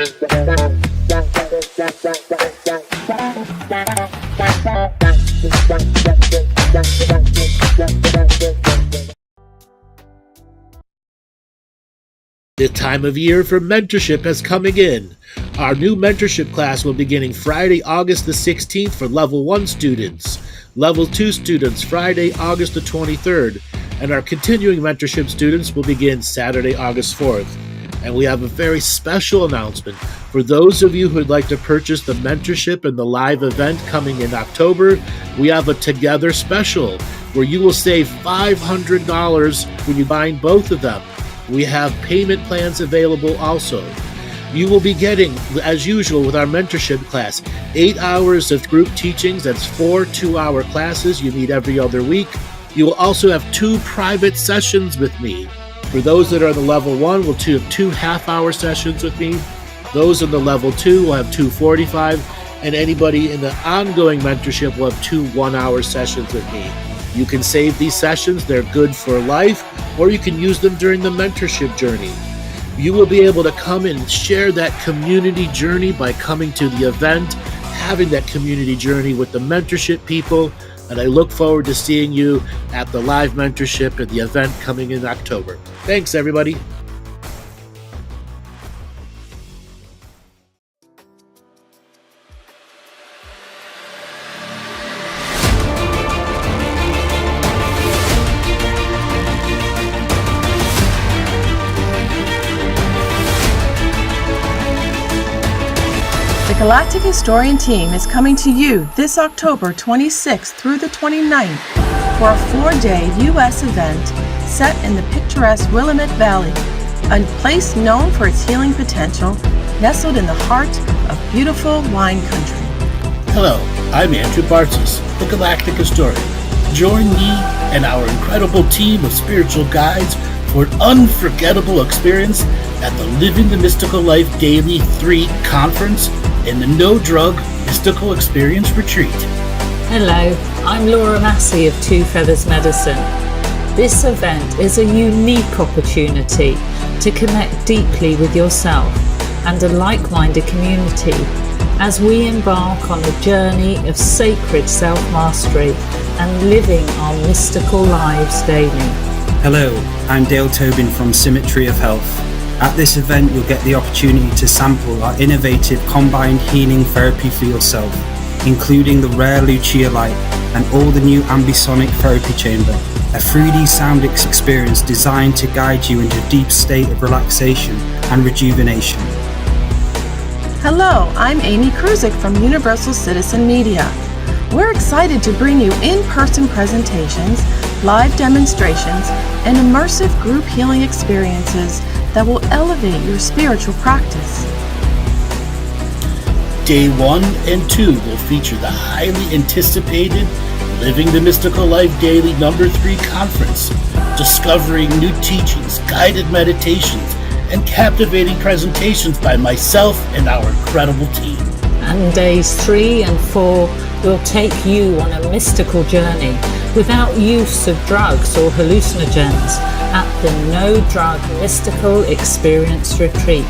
The time of year for mentorship is coming in. Our new mentorship class will be beginning Friday, August the 16th for Level 1 students, Level 2 students Friday, August the 23rd, and our continuing mentorship students will begin Saturday, August 4th. And we have a very special announcement. For those of you who would like to purchase the mentorship and the live event coming in October, we have a Together special where you will save $500 when you buy both of them. We have payment plans available also. You will be getting, as usual with our mentorship class, 8 hours of group teachings. That's 4 2-hour classes you meet every other week. You will also have 2 private sessions with me. For those that are in the level 1, we'll have 2 half-hour sessions with me. Those in the level 2 will have 2 45, and anybody in the ongoing mentorship will have 2 1-hour sessions with me. You can save these sessions, they're good for life, or you can use them during the mentorship journey. You will be able to come and share that community journey by coming to the event, having that community journey with the mentorship people, and I look forward to seeing you at the live mentorship and the event coming in October. Thanks, everybody. The Galactic Historian team is coming to you this October 26th through the 29th for a 4-day U.S. event set in the picturesque Willamette Valley, a place known for its healing potential, nestled in the heart of beautiful wine country. Hello, I'm Andrew Bartzis, the Galactic Historian. Join me and our incredible team of spiritual guides for an unforgettable experience at the Living the Mystical Life Daily 3 Conference and the No Drug Mystical Experience Retreat. Hello, I'm Laura Massey of Two Feathers Medicine. This event is a unique opportunity to connect deeply with yourself and a like-minded community as we embark on a journey of sacred self-mastery and living our mystical lives daily. Hello, I'm Dale Tobin from Symmetry of Health. At this event, you'll get the opportunity to sample our innovative combined healing therapy for yourself, including the rare Lucia light and all the new ambisonic therapy chamber, a 3D sound experience designed to guide you into a deep state of relaxation and rejuvenation. Hello, I'm Amy Kruzic from Universal Citizen Media. We're excited to bring you in-person presentations, live demonstrations, and immersive group healing experiences that will elevate your spiritual practice. Day 1 and 2 will feature the highly anticipated Living the Mystical Life Daily number 3 conference, discovering new teachings, guided meditations, and captivating presentations by myself and our incredible team. And days 3 and 4 will take you on a mystical journey without use of drugs or hallucinogens at the No Drug Mystical Experience Retreat.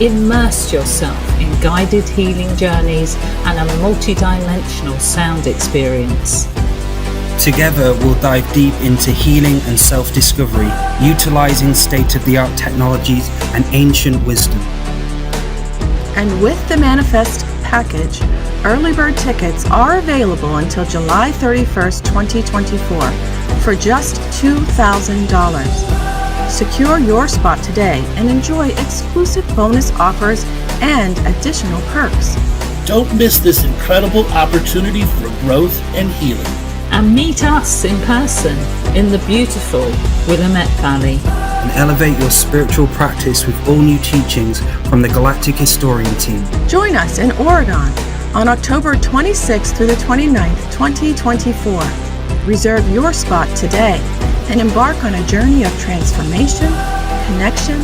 Immerse yourself in guided healing journeys and a multi-dimensional sound experience. Together, we'll dive deep into healing and self-discovery, utilizing state-of-the-art technologies and ancient wisdom. And with the Manifest package, early bird tickets are available until July 31st, 2024 for just $2,000. Secure your spot today and enjoy exclusive bonus offers and additional perks. Don't miss this incredible opportunity for growth and healing. And meet us in person in the beautiful Willamette Valley. And elevate your spiritual practice with all new teachings from the Galactic Historian team. Join us in Oregon on October 26th through the 29th, 2024. Reserve your spot today and embark on a journey of transformation, connection,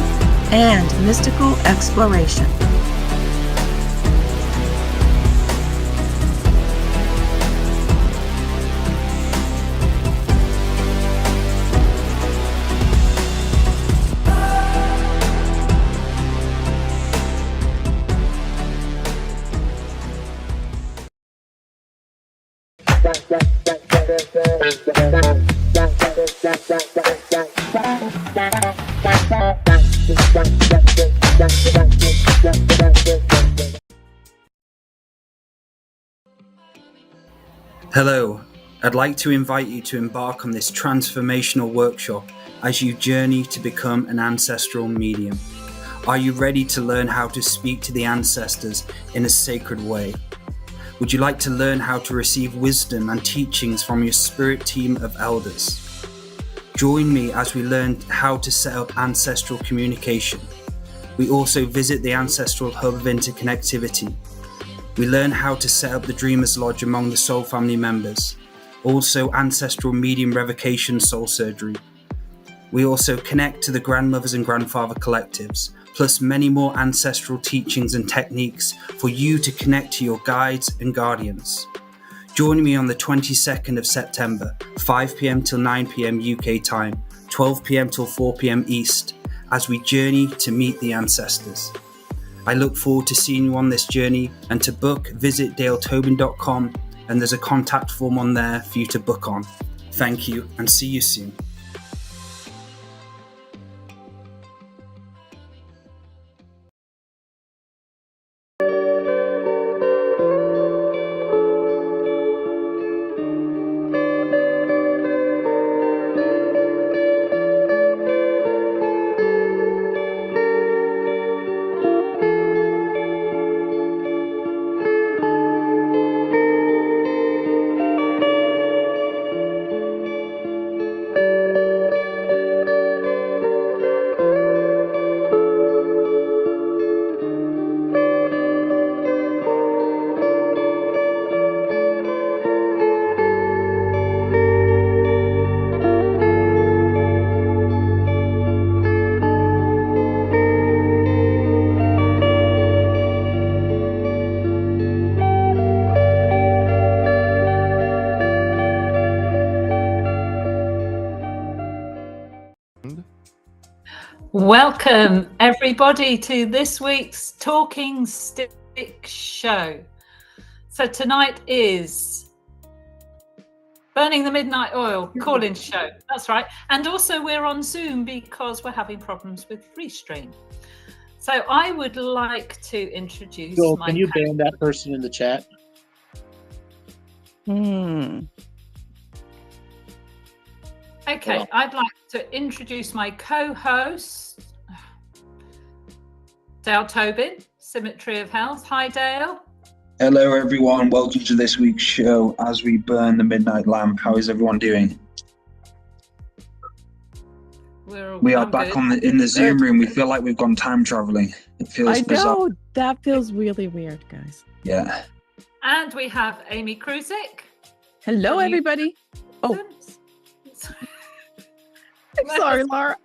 and mystical exploration. Hello, I'd like to invite you to embark on this transformational workshop as you journey to become an ancestral medium. Are you ready to learn how to speak to the ancestors in a sacred way? Would you like to learn how to receive wisdom and teachings from your spirit team of elders? Join me as we learn how to set up ancestral communication. We also visit the Ancestral Hub of Interconnectivity. We learn how to set up the Dreamer's Lodge among the soul family members. Also ancestral medium revocation soul surgery. We also connect to the grandmothers and grandfather collectives, plus many more ancestral teachings and techniques for you to connect to your guides and guardians. Join me on the 22nd of September, 5 p.m. till 9 p.m. UK time, 12 p.m. till 4 p.m. East, as we journey to meet the ancestors. I look forward to seeing you on this journey, and to book, visit daletobin.com, and there's a contact form on there for you to book on. Thank you, and see you soon. Welcome everybody to this week's Talking Stick show. So tonight is Burning the Midnight Oil call-in show. That's right. And also we're on Zoom because we're having problems with Restream. So I would like to introduce Joel, can you ban that person in the chat? Okay, I'd like to introduce my co-host, Dale Tobin, Symmetry of Health. Hi, Dale. Hello, everyone. Welcome to this week's show as we burn the midnight lamp. How is everyone doing? We are back in the Zoom room. We feel like we've gone time traveling. It feels bizarre. I know, that feels really weird, guys. Yeah. And we have Amy Kruzic. Hello, everybody. Oh. I'm sorry, Laura.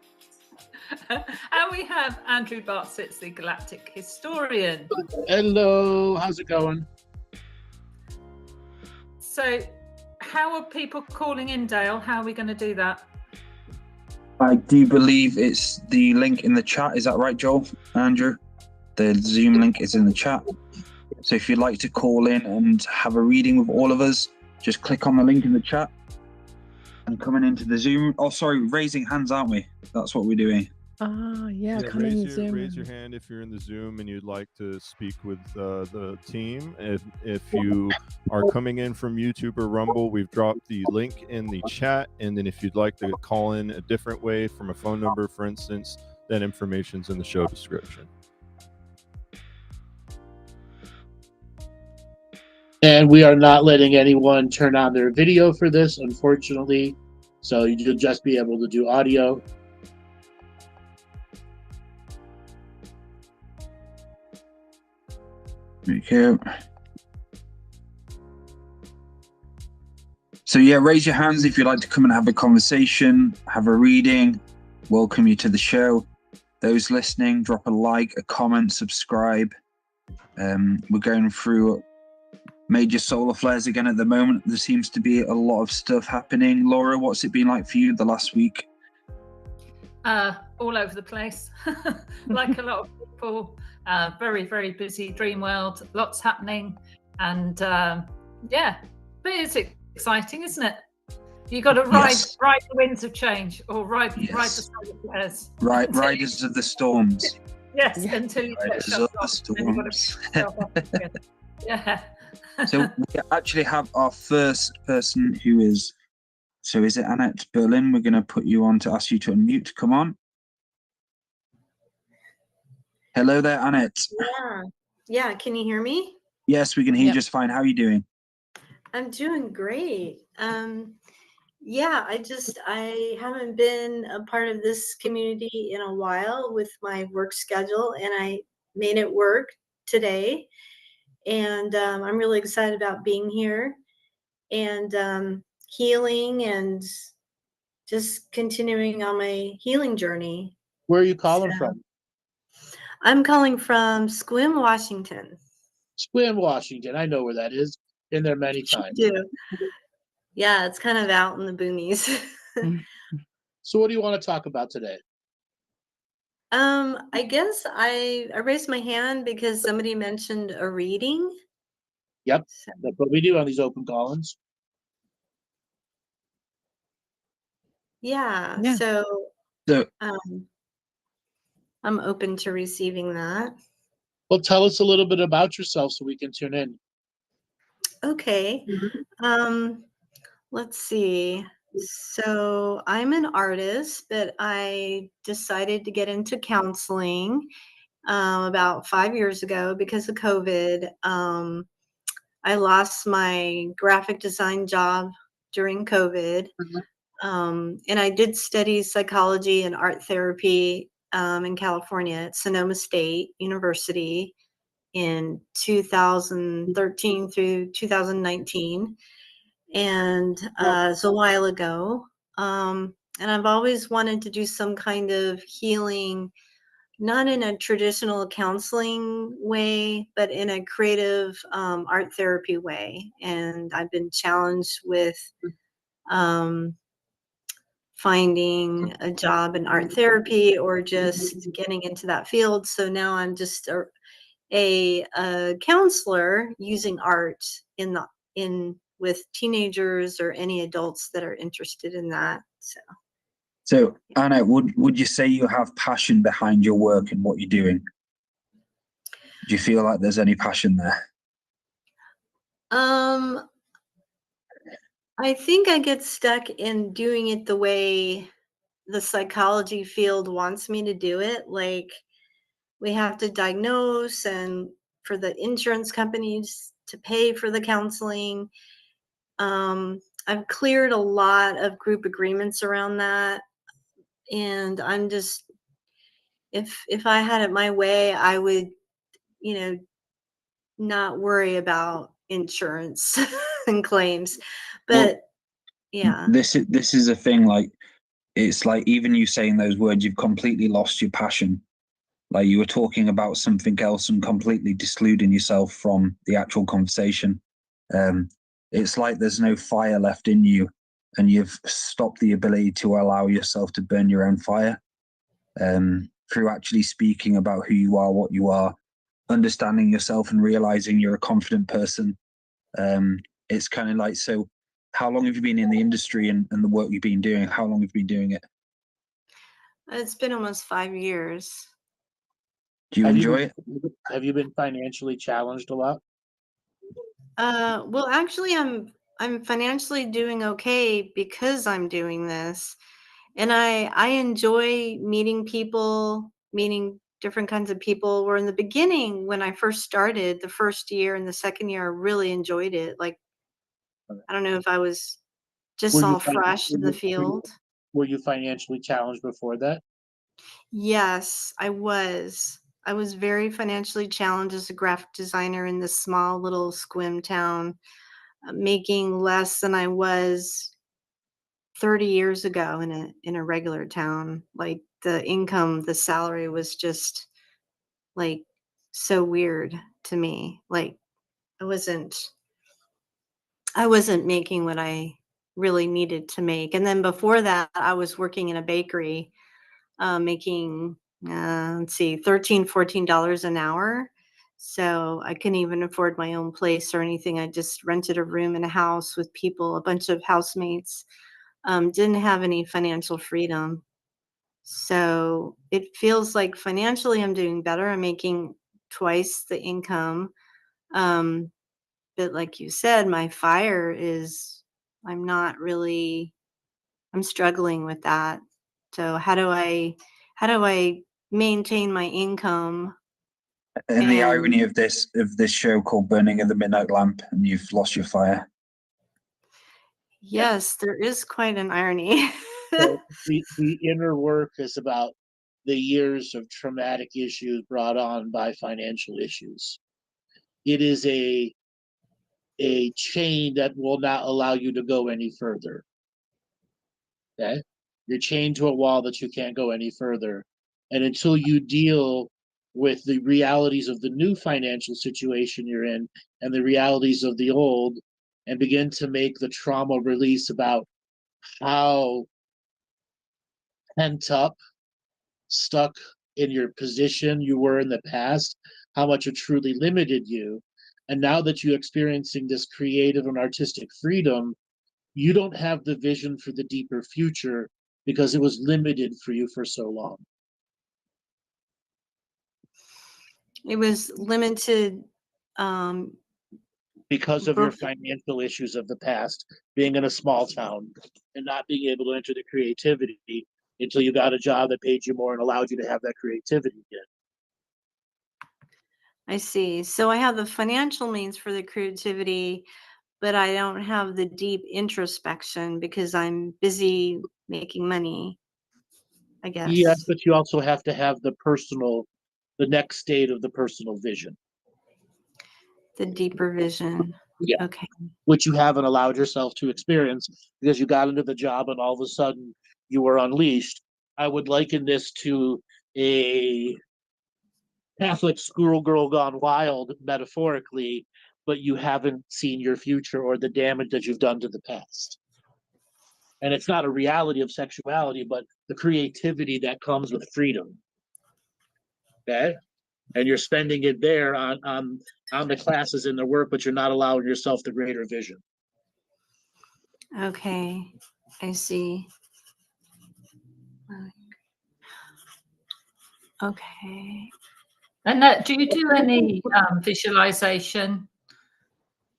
And we have Andrew Bartzis, the Galactic historian. Hello, how's it going? So, how are people calling in, Dale? How are we going to do that? I do believe it's the link in the chat. Is that right, Joel? Andrew? The Zoom link is in the chat. So if you'd like to call in and have a reading with all of us, just click on the link in the chat. And coming into the Zoom, raising hands, aren't we? That's what we're doing. Yeah, come in the Zoom. Raise your hand if you're in the Zoom and you'd like to speak with the team. If you are coming in from YouTube or Rumble, we've dropped the link in the chat. And then if you'd like to call in a different way from a phone number, for instance, that information's in the show description. And we are not letting anyone turn on their video for this, unfortunately. So you'll just be able to do audio. Okay. So yeah, raise your hands if you'd like to come and have a conversation, have a reading. Welcome you to the show. Those listening, drop a like, a comment, subscribe. We're going through major solar flares again at the moment. There seems to be a lot of stuff happening. Laura, what's it been like for you the last week? All over the place. Like a lot of people. Very, very busy dream world. Lots happening. And yeah, but it's Exciting, isn't it? You got to ride the winds of change, or ride the solar flares. Riders of the storms. Yes, until you get Riders shut of the off. Then you've got to storms. pick yourself up again. Yeah. So we actually have our first person who is. So is it Annette Berlin? We're going to put you on to ask you to unmute. Come on. Hello there, Annette. Yeah. Can you hear me? Yes, we can hear you just fine. How are you doing? I'm doing great. Yeah, I haven't been a part of this community in a while with my work schedule, and I made it work today. And I'm really excited about being here and healing and just continuing on my healing journey. Where are you calling from? I'm calling from Sequim, Washington. Sequim, Washington. I know where that is. Been there many times. You do. Yeah, it's kind of out in the boonies. So what do you want to talk about today? I guess I raised my hand because somebody mentioned a reading. Yep, that's what we do on these open call-ins. Yeah. So I'm open to receiving that. Well, tell us a little bit about yourself so we can tune in. Okay. Let's see. So I'm an artist, but I decided to get into counseling about 5 years ago because of COVID. I lost my graphic design job during COVID. And I did study psychology and art therapy in California at Sonoma State University in 2013 through 2019. And it's a while ago. And I've always wanted to do some kind of healing, not in a traditional counseling way, but in a creative art therapy way. And I've been challenged with finding a job in art therapy or just getting into that field. So now I'm just a counselor using art with teenagers or any adults that are interested in that. So Anna, would you say you have passion behind your work and what you're doing? Do you feel like there's any passion there? I think I get stuck in doing it the way the psychology field wants me to do it. Like, we have to diagnose and for the insurance companies to pay for the counseling. I've cleared a lot of group agreements around that. And I'm just, if I had it my way, I would, not worry about insurance and claims. But yeah. This is a thing, like, it's like even you saying those words, you've completely lost your passion. Like you were talking about something else and completely discluding yourself from the actual conversation. It's like there's no fire left in you and you've stopped the ability to allow yourself to burn your own fire through actually speaking about who you are, what you are, understanding yourself and realizing you're a confident person. It's kind of like, so how long have you been in the industry and the work you've been doing? How long have you been doing it? It's been almost 5 years. Do you enjoy it? Have you been financially challenged a lot? Well, actually, I'm financially doing okay because I'm doing this, and I enjoy meeting people, meeting different kinds of people. Where in the beginning, when I first started, the first year and the second year, I really enjoyed it. Like, I don't know if I was just all fresh in the field. Were you financially challenged before that? Yes, I was. I was very financially challenged as a graphic designer in this small little Sequim town, making less than I was 30 years ago in a regular town. Like the salary was just like so weird to me. Like I wasn't making what I really needed to make. And then before that, I was working in a bakery, making $13, $14 an hour. So I couldn't even afford my own place or anything. I just rented a room in a house with people, a bunch of housemates. Didn't have any financial freedom. So it feels like financially I'm doing better. I'm making twice the income. Um, but like you said, my fire is, I'm not really, I'm struggling with that. So how do I maintain my income? And the And irony of this show called Burning of the Midnight Lamp, and you've lost your fire. yes, there is quite an irony. So the inner work is about the years of traumatic issues brought on by financial issues. It is a chain that will not allow you to go any further. Okay? You're chained to a wall that you can't go any further. And until you deal with the realities of the new financial situation you're in and the realities of the old, and begin to make the trauma release about how pent up, stuck in your position you were in the past, how much it truly limited you. And now that you're experiencing this creative and artistic freedom, you don't have the vision for the deeper future because it was limited for you for so long. It was limited Because of your financial issues of the past, being in a small town and not being able to enter the creativity until you got a job that paid you more and allowed you to have that creativity again. I see. So I have the financial means for the creativity, but I don't have the deep introspection because I'm busy making money, I guess. Yes, but you also have to have the next state of the personal vision. The deeper vision. Yeah. Okay. Which you haven't allowed yourself to experience because you got into the job and all of a sudden you were unleashed. I would liken this to a Catholic schoolgirl gone wild, metaphorically, but you haven't seen your future or the damage that you've done to the past. And it's not a reality of sexuality, but the creativity that comes with freedom. Okay? And you're spending it there on the classes and the work, but you're not allowing yourself the greater vision. Okay. I see. Okay. And do you do any visualization,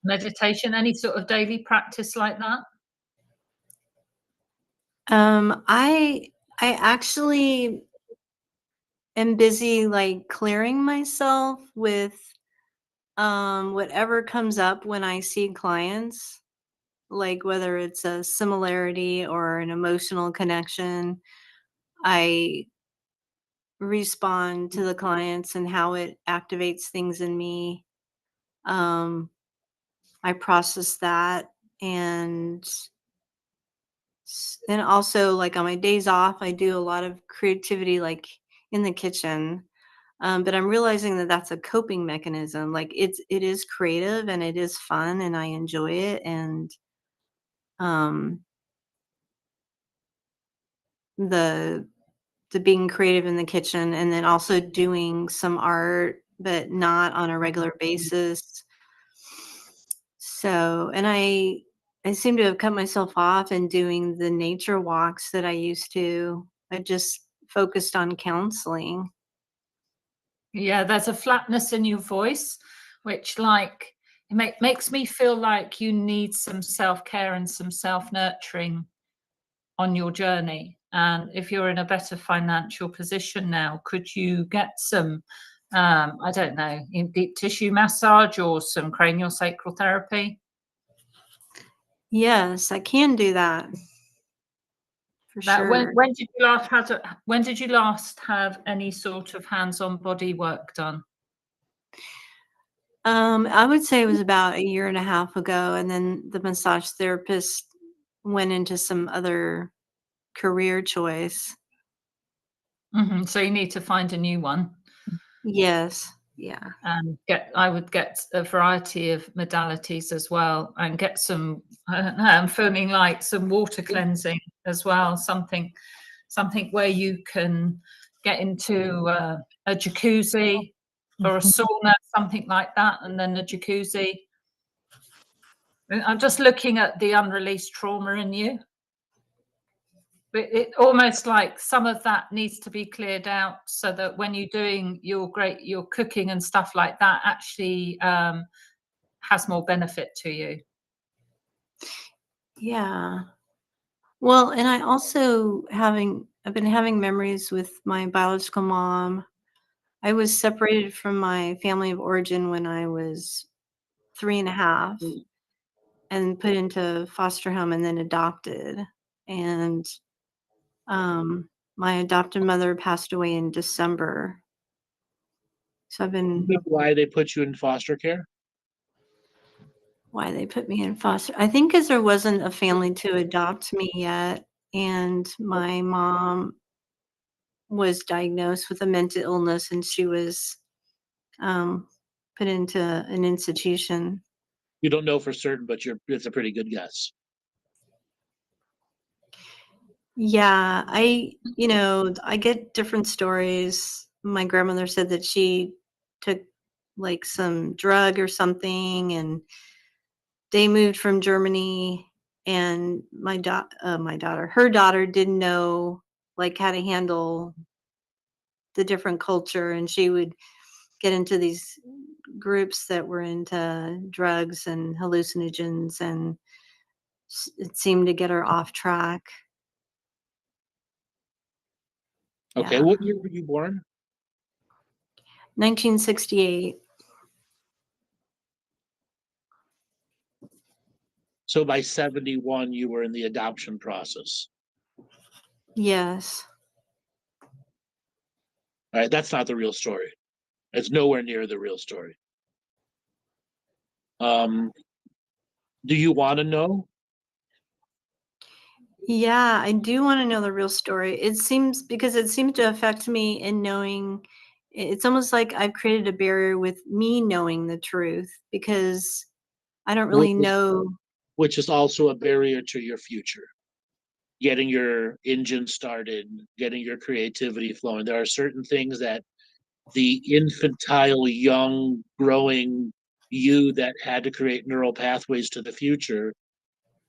meditation, any sort of daily practice like that? I actually am busy like clearing myself with whatever comes up when I see clients, like whether it's a similarity or an emotional connection. I respond to the clients and how it activates things in me. I process that, and also like on my days off, I do a lot of creativity, like in the kitchen. But I'm realizing that that's a coping mechanism. Like it is creative and it is fun and I enjoy it. And um, the being creative in the kitchen, and then also doing some art, but not on a regular basis. So, and I seem to have cut myself off in doing the nature walks that I used to. I just focused on counseling. Yeah, there's a flatness in your voice, which like makes me feel like you need some self-care and some self-nurturing on your journey. And if you're in a better financial position now, could you get some, I don't know, deep tissue massage or some craniosacral therapy? Yes, I can do that. For That sure. when did you last have any sort of hands-on body work done? I would say it was about a year and a half ago, and then the massage therapist went into some other career choice. So you need to find a new one. Yes. Yeah. And I would get a variety of modalities as well, and get some, I don't know, I'm feeling like some water cleansing as well, something where you can get into a jacuzzi or a sauna, something like that, and then a jacuzzi. I'm just looking at the unreleased trauma in you. But it almost like some of that needs to be cleared out so that when you're doing your cooking and stuff like that actually has more benefit to you. Yeah. Well, and I also I've been having memories with my biological mom. I was separated from my family of origin when I was 3.5 and put into foster home and then adopted. And my adopted mother passed away in December. So I've been Why they put you in foster care? why they put me in foster. I think because there wasn't a family to adopt me yet, and my mom was diagnosed with a mental illness, and she was put into an institution. You don't know for certain, but it's a pretty good guess. Yeah, I get different stories. My grandmother said that she took like some drug or something, and they moved from Germany, and her daughter didn't know like how to handle the different culture, and she would get into these groups that were into drugs and hallucinogens, and it seemed to get her off track. Okay, Yeah. what year were you born? 1968. So by 71, you were in the adoption process. Yes. All right, that's not the real story. It's nowhere near the real story. Do you want to know? Yeah, I do want to know the real story. It seems to affect me in knowing. It's almost like I've created a barrier with me knowing the truth because I don't really know. Which is also a barrier to your future. Getting your engine started, getting your creativity flowing. There are certain things that the infantile, young, growing you that had to create neural pathways to the future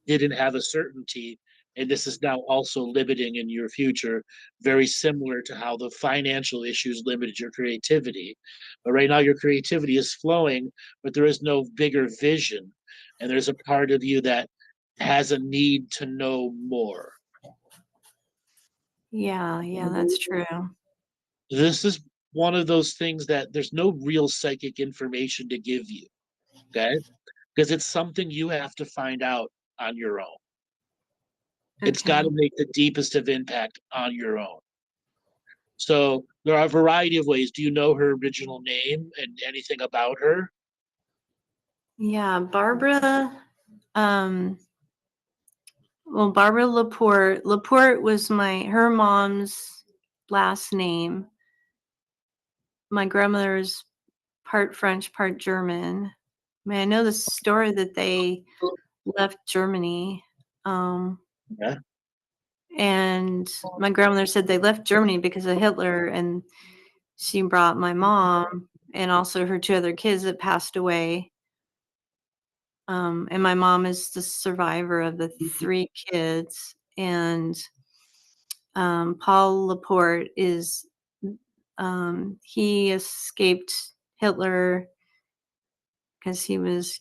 didn't have a certainty. And this is now also limiting in your future, very similar to how the financial issues limited your creativity. But right now, your creativity is flowing, but there is no bigger vision. And there's a part of you that has a need to know more. Yeah, that's true. This is one of those things that there's no real psychic information to give you, okay? Because it's something you have to find out on your own. It's got to make the deepest of impact on your own. So there are a variety of ways. Do you know her original name and anything about her? Yeah, Barbara. Well, Barbara Laporte. Laporte was her mom's last name. My grandmother's part French, part German. I mean, I know the story that they left Germany. Yeah. And my grandmother said they left Germany because of Hitler, and she brought my mom and also her 2 other kids that passed away. And my mom is the survivor of the 3 kids. And Paul Laporte is he escaped Hitler because he was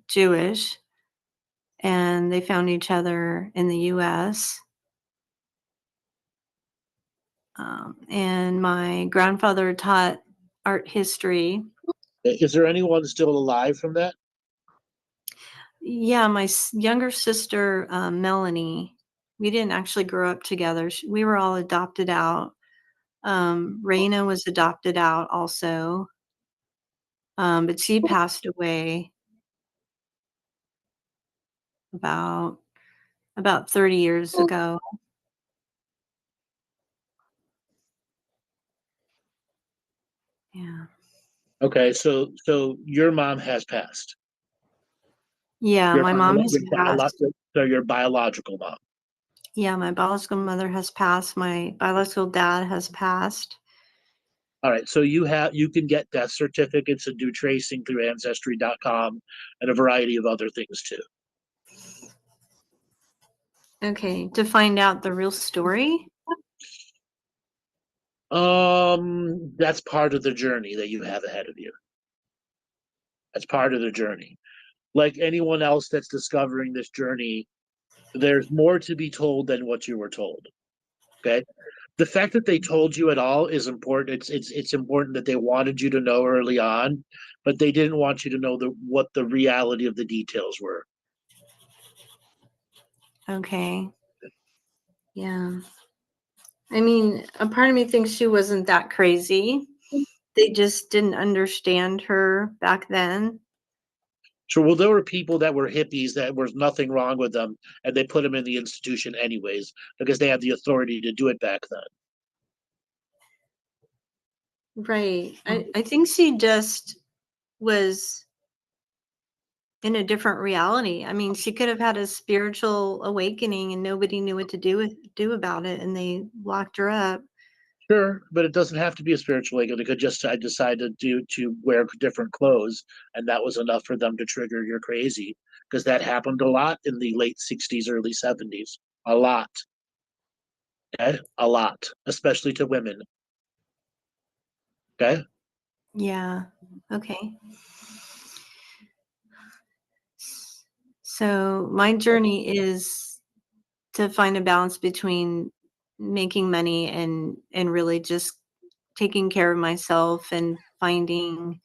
Jewish, and they found each other in the U.S. And my grandfather taught art history. Is there anyone still alive from that? Yeah, my younger sister, Melanie, we didn't actually grow up together. We were all adopted out. Raina was adopted out also, but she passed away about 30 years ago. Yeah. Okay, so your mom has passed. Yeah, my mom has passed. So your biological mom. Yeah, my biological mother has passed. My biological dad has passed. All right, so you can get death certificates and do tracing through Ancestry.com and a variety of other things too. Okay, to find out the real story? That's part of the journey that you have ahead of you. That's part of the journey. Like anyone else that's discovering this journey, there's more to be told than what you were told. Okay? The fact that they told you at all is important. It's important that they wanted you to know early on, but they didn't want you to know what the reality of the details were. Okay. Yeah. I mean, a part of me thinks she wasn't that crazy. They just didn't understand her back then. Sure. Well, there were people that were hippies that was nothing wrong with them, and they put them in the institution anyways because they had the authority to do it back then. Right. I think she just was in a different reality. I mean, she could have had a spiritual awakening and nobody knew what to do about it, and they locked her up. Sure, but it doesn't have to be a spiritual awakening. It could just I decided to wear different clothes, and that was enough for them to trigger you're crazy, because that happened a lot in the late '60s, early '70s. A lot. Okay, a lot, especially to women. Okay. Yeah. Okay. So my journey is to find a balance between making money and really just taking care of myself and finding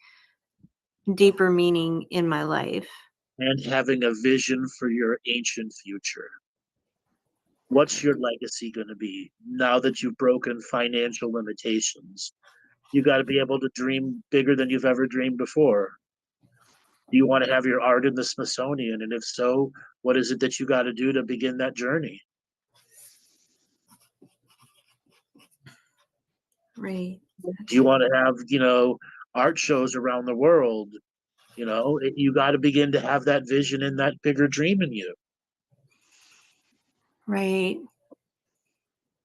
deeper meaning in my life. And having a vision for your ancient future. What's your legacy going to be now that you've broken financial limitations? You got to be able to dream bigger than you've ever dreamed before. Do you want to have your art in the Smithsonian? And if so, what is it that you got to do to begin that journey? Right. Do you want to have, art shows around the world? You got to begin to have that vision and that bigger dream in you. Right.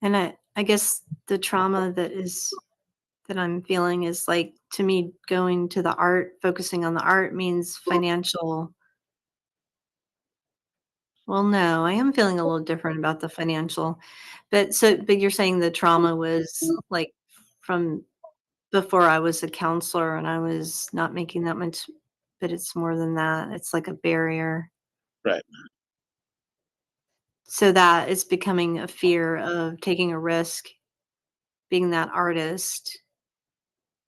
And I guess the trauma that I'm feeling is like, to me, going to the art, focusing on the art means financial. Well, no, I am feeling a little different about the financial, but you're saying the trauma was like from before I was a counselor and I was not making that much, but it's more than that. It's like a barrier. Right. So that is becoming a fear of taking a risk, being that artist,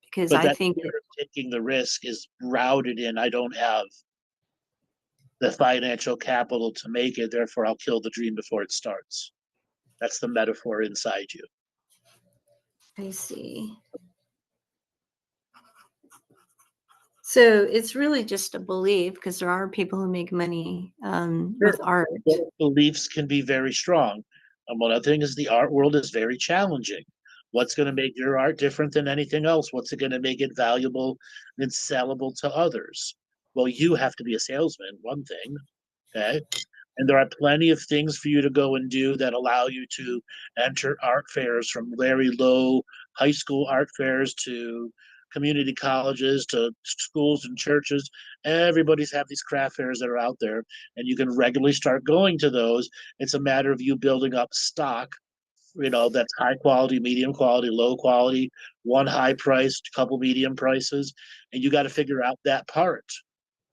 because But I that think fear of taking the risk is routed in, I don't have the financial capital to make it, therefore I'll kill the dream before it starts. That's the metaphor inside you. I see. So it's really just a belief, because there are people who make money with art. Beliefs can be very strong. And one other thing is the art world is very challenging. What's going to make your art different than anything else? What's it going to make it valuable and sellable to others? Well, you have to be a salesman, one thing. Okay. And there are plenty of things for you to go and do that allow you to enter art fairs, from very low high school art fairs to community colleges to schools and churches. Everybody's have these craft fairs that are out there, and you can regularly start going to those. It's a matter of you building up stock, that's high quality, medium quality, low quality, one high priced, couple medium prices, and you got to figure out that part.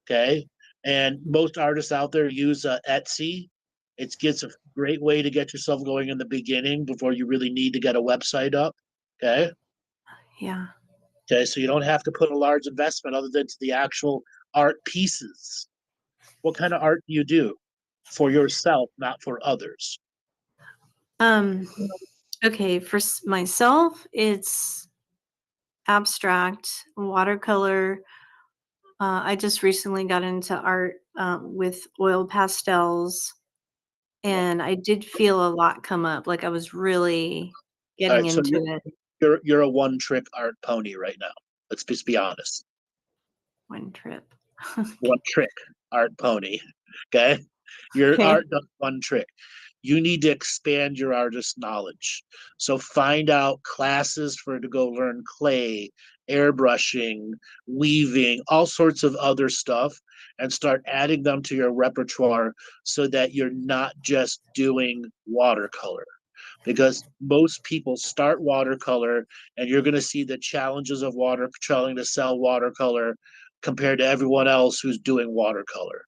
Okay. And most artists out there use Etsy. It's a great way to get yourself going in the beginning before you really need to get a website up. Okay. Yeah. Okay. So you don't have to put a large investment other than to the actual art pieces. What kind of art do you do for yourself, not for others? Okay, for myself, it's abstract, watercolor. I just recently got into art with oil pastels, and I did feel a lot come up. Like I was really All getting right. So into it. you're a one trick art pony right now. Let's just be honest. One trip. One trick art pony. Okay. Your Okay. art does one trick. you need to expand your artist knowledge. So find out classes to go learn clay, airbrushing, weaving, all sorts of other stuff, and start adding them to your repertoire so that you're not just doing watercolor. Because most people start watercolor, and you're going to see the challenges of trying to sell watercolor compared to everyone else who's doing watercolor.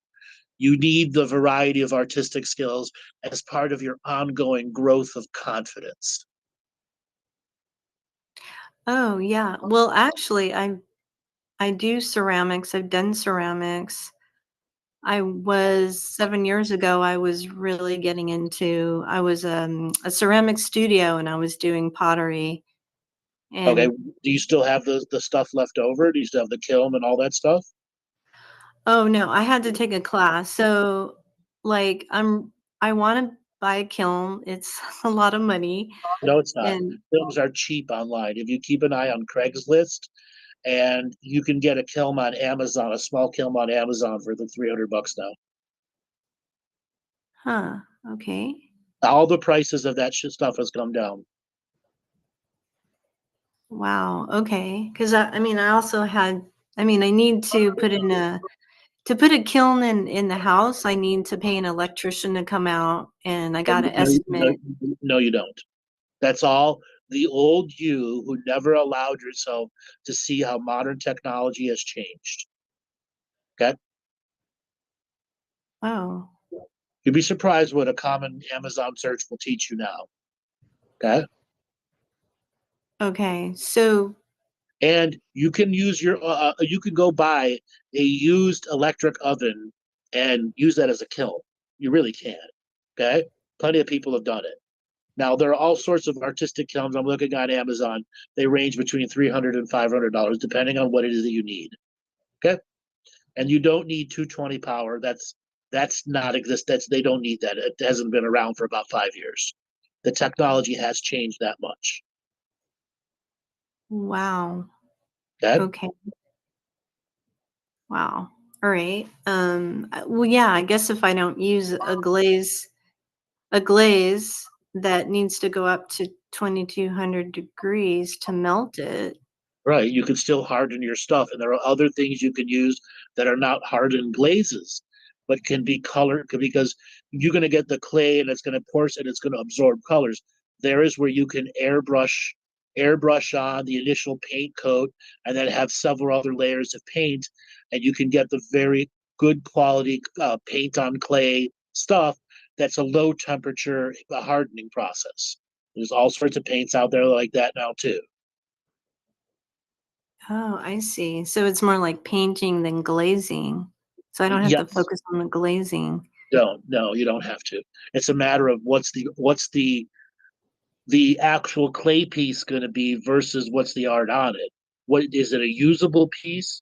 You need the variety of artistic skills as part of your ongoing growth of confidence. Oh, yeah. Well, actually, I do ceramics. I've done ceramics. 7 years ago, I was really getting into, I was a ceramic studio and I was doing pottery. Okay, And do you still have the stuff left over? Do you still have the kiln and all that stuff? oh no, I had to take a class. So like I want to buy a kiln. It's a lot of money. No, it's not. And Kilns are cheap online. If you keep an eye on Craigslist, and you can get a kiln on Amazon, a small kiln on Amazon for the $300 now. huh, okay. All the prices of that stuff has come down. Wow, okay. Because I mean, I also had, I mean, I need to put in to put a kiln in the house, I need to pay an electrician to come out, and I got an estimate. No, you don't. That's all the old you who never allowed yourself to see how modern technology has changed. Okay? Oh, You'd be surprised what a common Amazon search will teach you now. Okay? okay. So, And you can use you can go buy a used electric oven and use that as a kiln. You really can. Okay? Plenty of people have done it. Now, there are all sorts of artistic kilns I'm looking on Amazon. They range between $300 and $500, depending on what it is that you need. Okay? And you don't need 220 power. That's not exist. They don't need that. It hasn't been around for about 5 years. The technology has changed that much. wow. Okay? Okay. Wow. All right. Well, yeah, I guess if I don't use a glaze that needs to go up to 2200 degrees to melt it. Right. You can still harden your stuff. And there are other things you can use that are not hardened glazes, but can be colored because you're going to get the clay and it's going to porous and it's going to absorb colors. There is where you can airbrush on the initial paint coat and then have several other layers of paint. And you can get the very good quality paint on clay stuff that's a low temperature hardening process. There's all sorts of paints out there like that now too. Oh, I see. So it's more like painting than glazing. So I don't have to Yes. focus on the glazing. No, you don't have to. It's a matter of what's the actual clay piece going to be versus what's the art on it. What is it, a usable piece?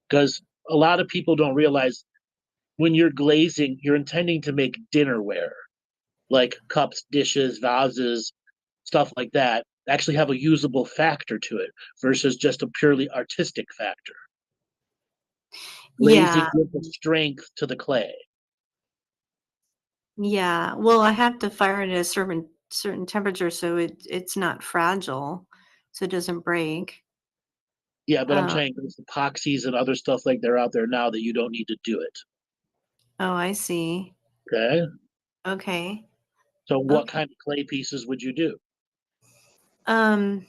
Because a lot of people don't realize when you're glazing, you're intending to make dinnerware, like cups, dishes, vases, stuff like that. Actually have a usable factor to it versus just a purely artistic factor. Glazing Yeah. gives the strength to the clay. Yeah. Well, I have to fire it at a certain temperature so it's not fragile, so it doesn't break. Yeah, but I'm Uh, saying there's epoxies and other stuff like they're out there now that you don't need to do it. oh, I see. Okay. Okay. So what Okay. kind of clay pieces would you do? Um,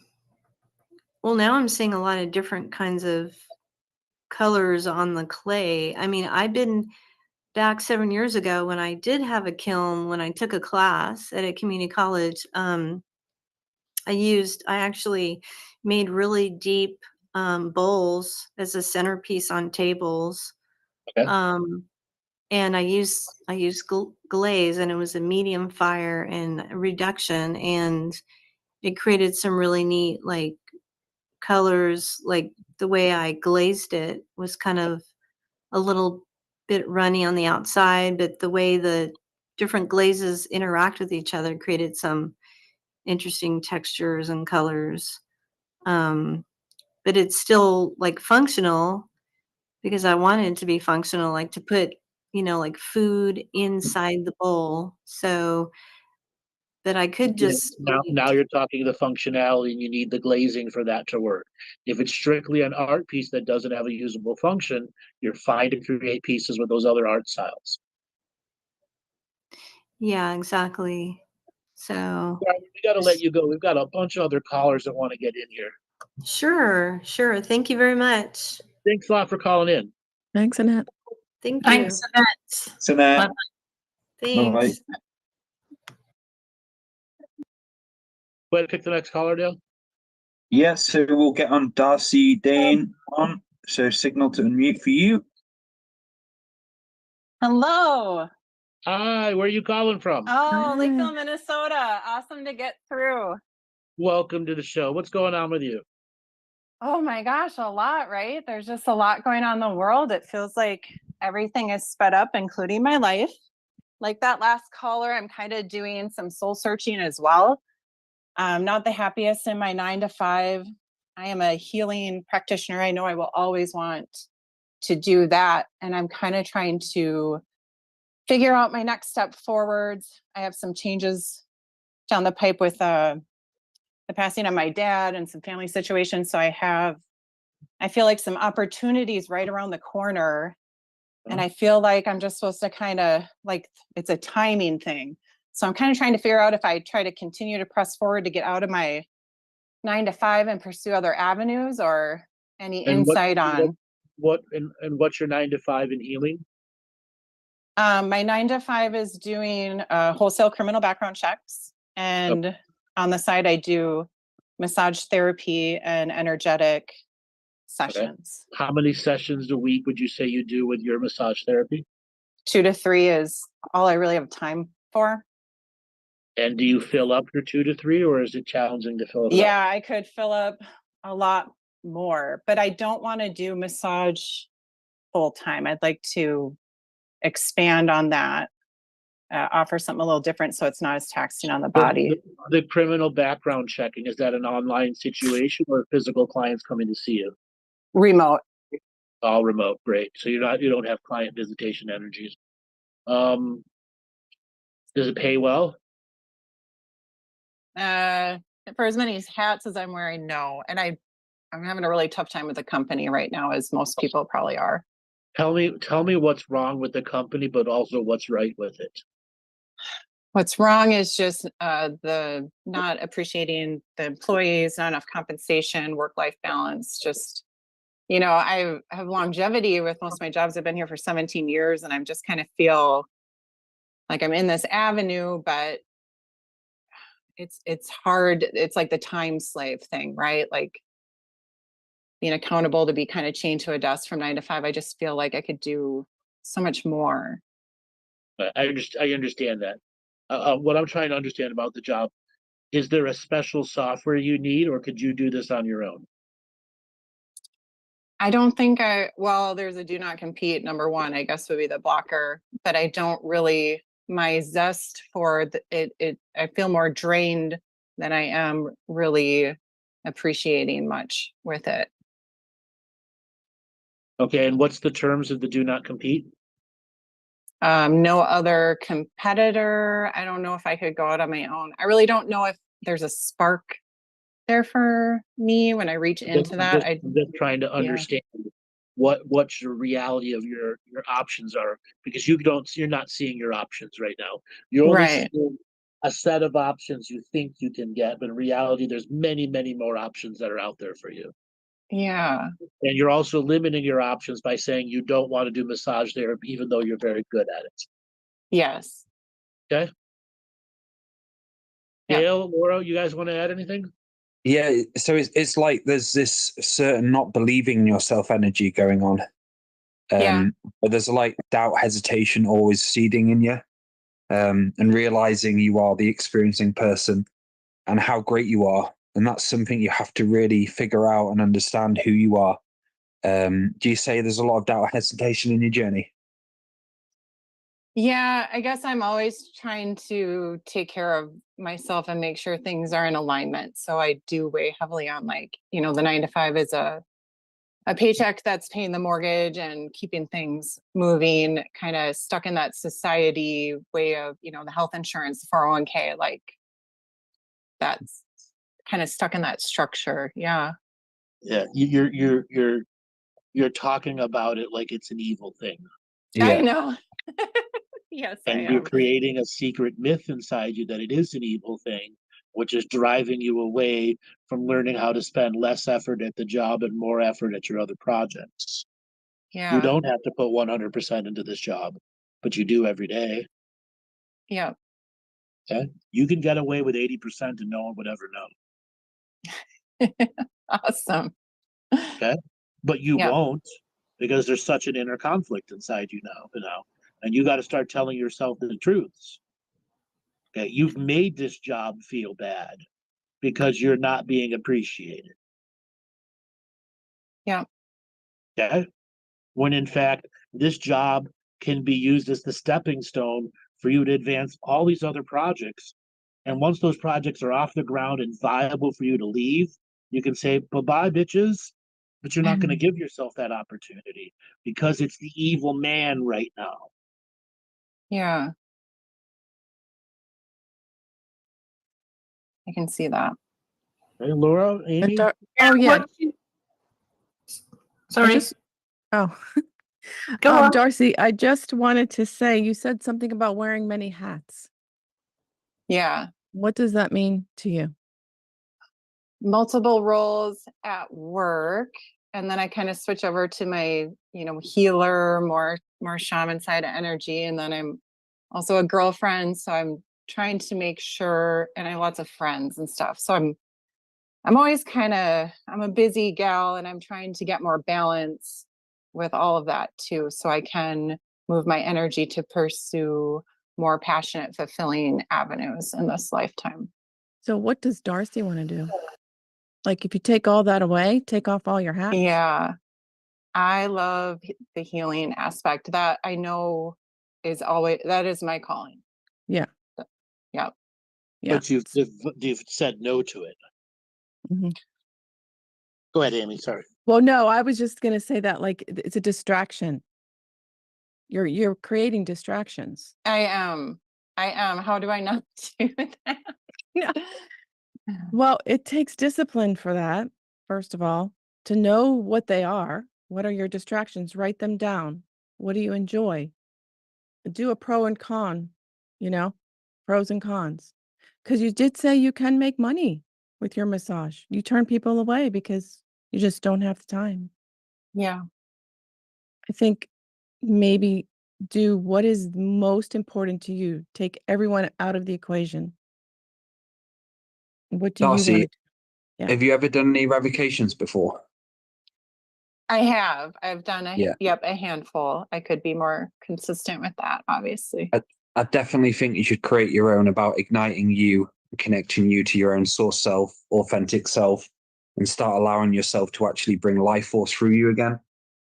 well, now I'm seeing a lot of different kinds of colors on the clay. I mean, I've been back 7 years ago when I did have a kiln, when I took a class at a community college. I actually made really deep bowls as a centerpiece on tables. Okay. Um, and I used glaze, and it was a medium fire and reduction, and it created some really neat like colors. Like the way I glazed it was kind of a little bit runny on the outside, but the way the different glazes interact with each other created some interesting textures and colors. Um, but it's still like functional because I wanted it to be functional, like to put, like food inside the bowl. So that I could just Now you're talking the functionality, and you need the glazing for that to work. If it's strictly an art piece that doesn't have a usable function, you're fine to create pieces with those other art styles. Yeah, exactly. So Yeah, we got to let you go. We've got a bunch of other callers that want to get in here. sure. Thank you very much. Thanks a lot for calling in. Thanks, Annette. Thank you. Thanks, Annette. So now, Bye-bye. Thanks. Go ahead and pick the next caller, Dale. yes, so we'll get on Darcy Dane on. So signal to unmute for you. Hello. Hi, where are you calling from? Oh, Hi. Lakeville, Minnesota. Awesome to get through. Welcome to the show. What's going on with you? Oh my gosh, a lot, right? There's just a lot going on in the world. It feels like everything is sped up, including my life. Like that last caller, I'm kind of doing some soul searching as well. I'm not the happiest in my 9 to 5. I am a healing practitioner. I know I will always want to do that. And I'm kind of trying to figure out my next step forwards. I have some changes down the pipe with the passing of my dad and some family situations. So I feel like some opportunities right around the corner. And I feel like I'm just supposed to kind of like, it's a timing thing. So I'm kind of trying to figure out if I try to continue to press forward to get out of my 9 to 5 and pursue other avenues, or any insight on what's your 9 to 5 in healing? my 9 to 5 is doing wholesale criminal background checks. And on the side, I do massage therapy and energetic sessions. Okay. How many sessions a week would you say you do with your massage therapy? 2 to 3 is all I really have time for. And do you fill up your 2 to 3, or is it challenging to fill it up? Yeah, I could fill up a lot more, but I don't want to do massage full time. I'd like to expand on that, offer something a little different so it's not as taxing on the body. The criminal background checking, is that an online situation or physical clients coming to see you? Remote. All remote, great. So you don't have client visitation energies. Does it pay well? For as many hats as I'm wearing, no. And I'm having a really tough time with the company right now, as most people probably are. Tell me what's wrong with the company, but also what's right with it. What's wrong is just the not appreciating the employees, not enough compensation, work-life balance. Just, I have longevity with most of my jobs. I've been here for 17 years, and I'm just kind of feel like I'm in this avenue, but it's hard. It's like the time slave thing, right? Like being accountable to be kind of chained to a desk from 9 to 5. I just feel like I could do so much more. I understand that. What I'm trying to understand about the job, is there a special software you need, or could you do this on your own? I don't think there's a do not compete. Number one, I guess, would be the blocker, but I don't really, my zest for it, I feel more drained than I am really appreciating much with it. Okay, and what's the terms of the do not compete? No other competitor. I don't know if I could go out on my own. I really don't know if there's a spark there for me when I reach into that. I'm just trying to understand what's your reality of your options are, because you're not seeing your options right now. You're only seeing a set of options you think you can get, but in reality, there's many, many more options that are out there for you. Yeah. And you're also limiting your options by saying you don't want to do massage therapy, even though you're very good at it. Yes. Okay. Dale, Laura, you guys want to add anything? Yeah, so it's like there's this certain not believing in yourself energy going on. But there's like doubt, hesitation always seeding in you, and realizing you are the experiencing person and how great you are. And that's something you have to really figure out and understand who you are. Do you say there's a lot of doubt or hesitation in your journey? Yeah, I guess I'm always trying to take care of myself and make sure things are in alignment. So I do weigh heavily on the 9 to 5 is a paycheck that's paying the mortgage and keeping things moving, kind of stuck in that society way of, the health insurance, 401k, like that's kind of stuck in that structure. Yeah. Yeah, you're talking about it like it's an evil thing. I know. Yes, I And you're am. creating a secret myth inside you that it is an evil thing, which is driving you away from learning how to spend less effort at the job and more effort at your other projects. Yeah. You don't have to put 100% into this job, but you do every day. Yeah. Okay? You can get away with 80% and no one would ever know. Awesome. Okay? But you Yeah. won't, because there's such an inner conflict inside you now, and you got to start telling yourself the truths. Okay? You've made this job feel bad because you're not being appreciated. Yeah. Okay? When in fact, this job can be used as the stepping stone for you to advance all these other projects. And once those projects are off the ground and viable for you to leave, you can say, bye-bye, bitches. But you're not going to give yourself that opportunity because it's the evil man right now. Yeah. I can see that. Hey, Laura, Amy? Oh, yeah. Sorry. Oh, Go on. Darcy, I just wanted to say, you said something about wearing many hats. Yeah. What does that mean to you? Multiple roles at work. And then I kind of switch over to my, healer, more shaman side of energy. And then I'm also a girlfriend. So I'm trying to make sure, and I have lots of friends and stuff. So I'm always I'm a busy gal, and I'm trying to get more balance with all of that too. So I can move my energy to pursue more passionate, fulfilling avenues in this lifetime. So what does Darcy want to do? Like, if you take all that away, take off all your hats? Yeah. I love the healing aspect that I know that is my calling. Yeah. Yeah. Yeah. But you've said no to it. Mm-hmm. Go ahead, Amy. Sorry. Well, no, I was just going to say that, like, it's a distraction. You're creating distractions. I am. How do I not do that? No. Well, it takes discipline for that, first of all, to know what they are. What are your distractions? Write them down. What do you enjoy? Do a pro and con, pros and cons. Because you did say you can make money with your massage. You turn people away because you just don't have the time. Yeah. I think maybe do what is most important to you. Take everyone out of the equation. What do you want to Darcy, do? Yeah. have you ever done any revocations before? I have. I've done Yeah. a handful. I could be more consistent with that, obviously. I definitely think you should create your own about igniting you, connecting you to your own source self, authentic self, and start allowing yourself to actually bring life force through you again.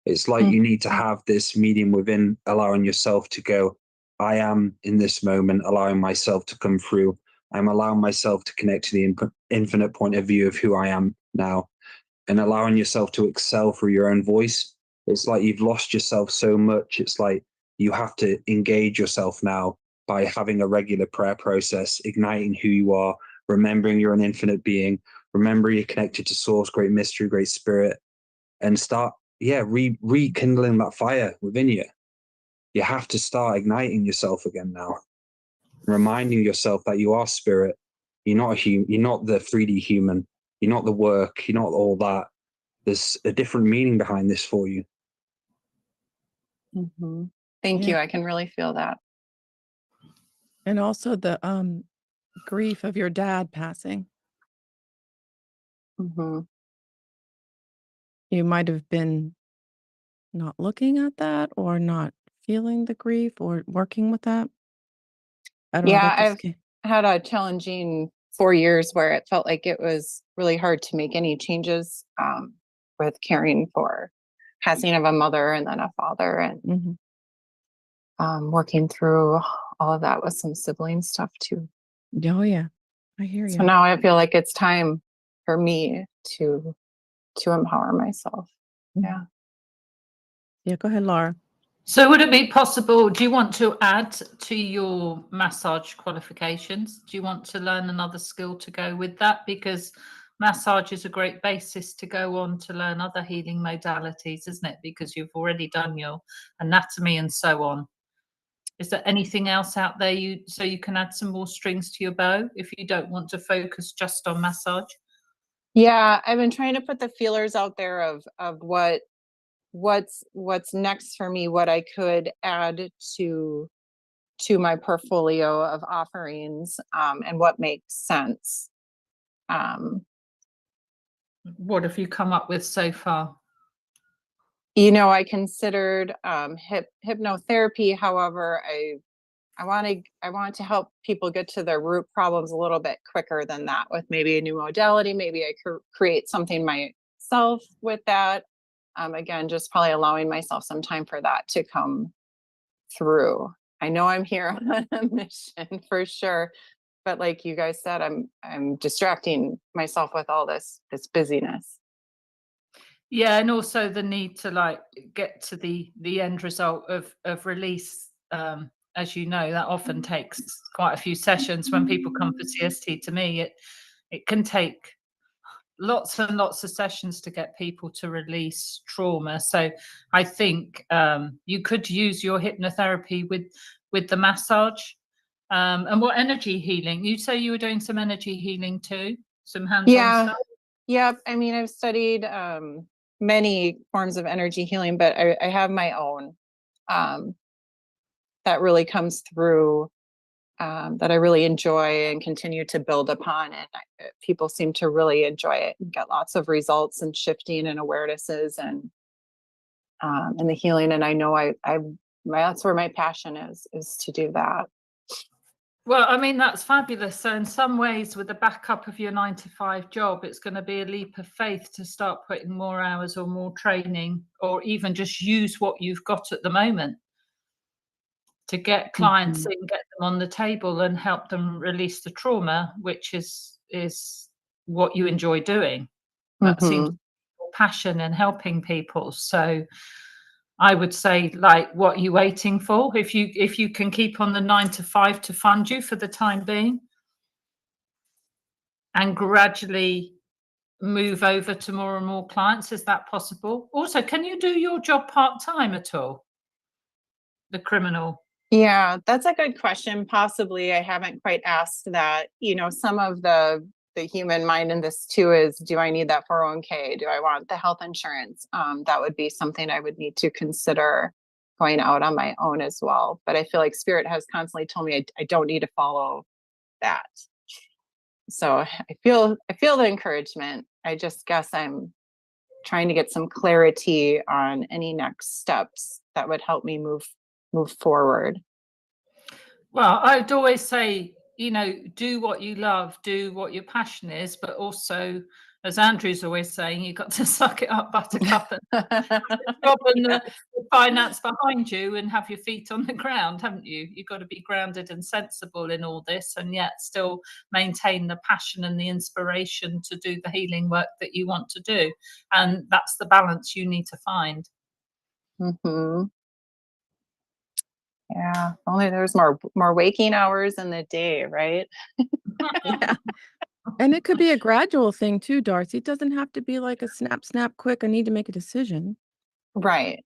It's like you need to have this medium within, allowing yourself to go, I am in this moment, allowing myself to come through. I'm allowing myself to connect to the infinite point of view of who I am now, and allowing yourself to excel through your own voice. It's like you've lost yourself so much. It's like you have to engage yourself now by having a regular prayer process, igniting who you are, remembering you're an infinite being, remember you're connected to source, great mystery, great spirit, and start, rekindling that fire within you. You have to start igniting yourself again now, reminding yourself that you are spirit. You're not a human. You're not the 3D human. You're not the work. You're not all that. There's a different meaning behind this for you. Mm-hmm. Thank you. I can really feel that. And also the grief of your dad passing. Mm-hmm. You might have been not looking at that or not feeling the grief or working with that. I don't know. I've had a challenging 4 years where it felt like it was really hard to make any changes with caring for passing of a mother and then a father, and working through all of that with some sibling stuff too. Oh yeah, I hear you. So now I feel like it's time for me to empower myself. Yeah. Yeah, go ahead, Laura. So would it be possible, do you want to add to your massage qualifications? Do you want to learn another skill to go with that? Because massage is a great basis to go on to learn other healing modalities, isn't it? Because you've already done your anatomy and so on. Is there anything else out there so you can add some more strings to your bow if you don't want to focus just on massage? Yeah, I've been trying to put the feelers out there of what's next for me, what I could add to my portfolio of offerings, and what makes sense. What have you come up with so far? I considered hypnotherapy. However, I want to help people get to their root problems a little bit quicker than that with maybe a new modality. Maybe I could create something myself with that. Again, just probably allowing myself some time for that to come through. I know I'm here on a mission for sure, but like you guys said, I'm distracting myself with all this busyness. Yeah, and also the need to get to the end result of release. As you know, that often takes quite a few sessions. When people come for CST to me, it can take lots and lots of sessions to get people to release trauma. So I think you could use your hypnotherapy with the massage. And what energy healing? You say you were doing some energy healing too, some hands-on stuff? Yep. I mean, I've studied many forms of energy healing, but I have my own that really comes through, that I really enjoy and continue to build upon. And people seem to really enjoy it and get lots of results and shifting and awarenesses and the healing. And I know that's where my passion is to do that. Well, I mean, that's fabulous. So in some ways, with the backup of your 9-to-5 job, it's going to be a leap of faith to start putting more hours or more training, or even just use what you've got at the moment to get clients in, get them on the table and help them release the trauma, which is what you enjoy doing. That seems your passion in helping people. So I would say, what are you waiting for? If you can keep on the 9-to-5 to fund you for the time being and gradually move over to more and more clients, is that possible? Also, can you do your job part-time at all? The criminal. Yeah, that's a good question. Possibly. I haven't quite asked that. Some of the human mind in this too is, do I need that 401k? Do I want the health insurance? That would be something I would need to consider going out on my own as well. But I feel like Spirit has constantly told me I don't need to follow that. So I feel the encouragement. I just guess I'm trying to get some clarity on any next steps that would help me move forward. Well, I'd always say, do what you love, do what your passion is, but also, as Andrew's always saying, you've got to suck it up, buttercup, and the finance behind you and have your feet on the ground, haven't you? You've got to be grounded and sensible in all this, and yet still maintain the passion and the inspiration to do the healing work that you want to do. And that's the balance you need to find. Yeah, only there's more waking hours in the day, right? Yeah. And it could be a gradual thing too, Darcy. It doesn't have to be like a snap, quick, I need to make a decision. Right.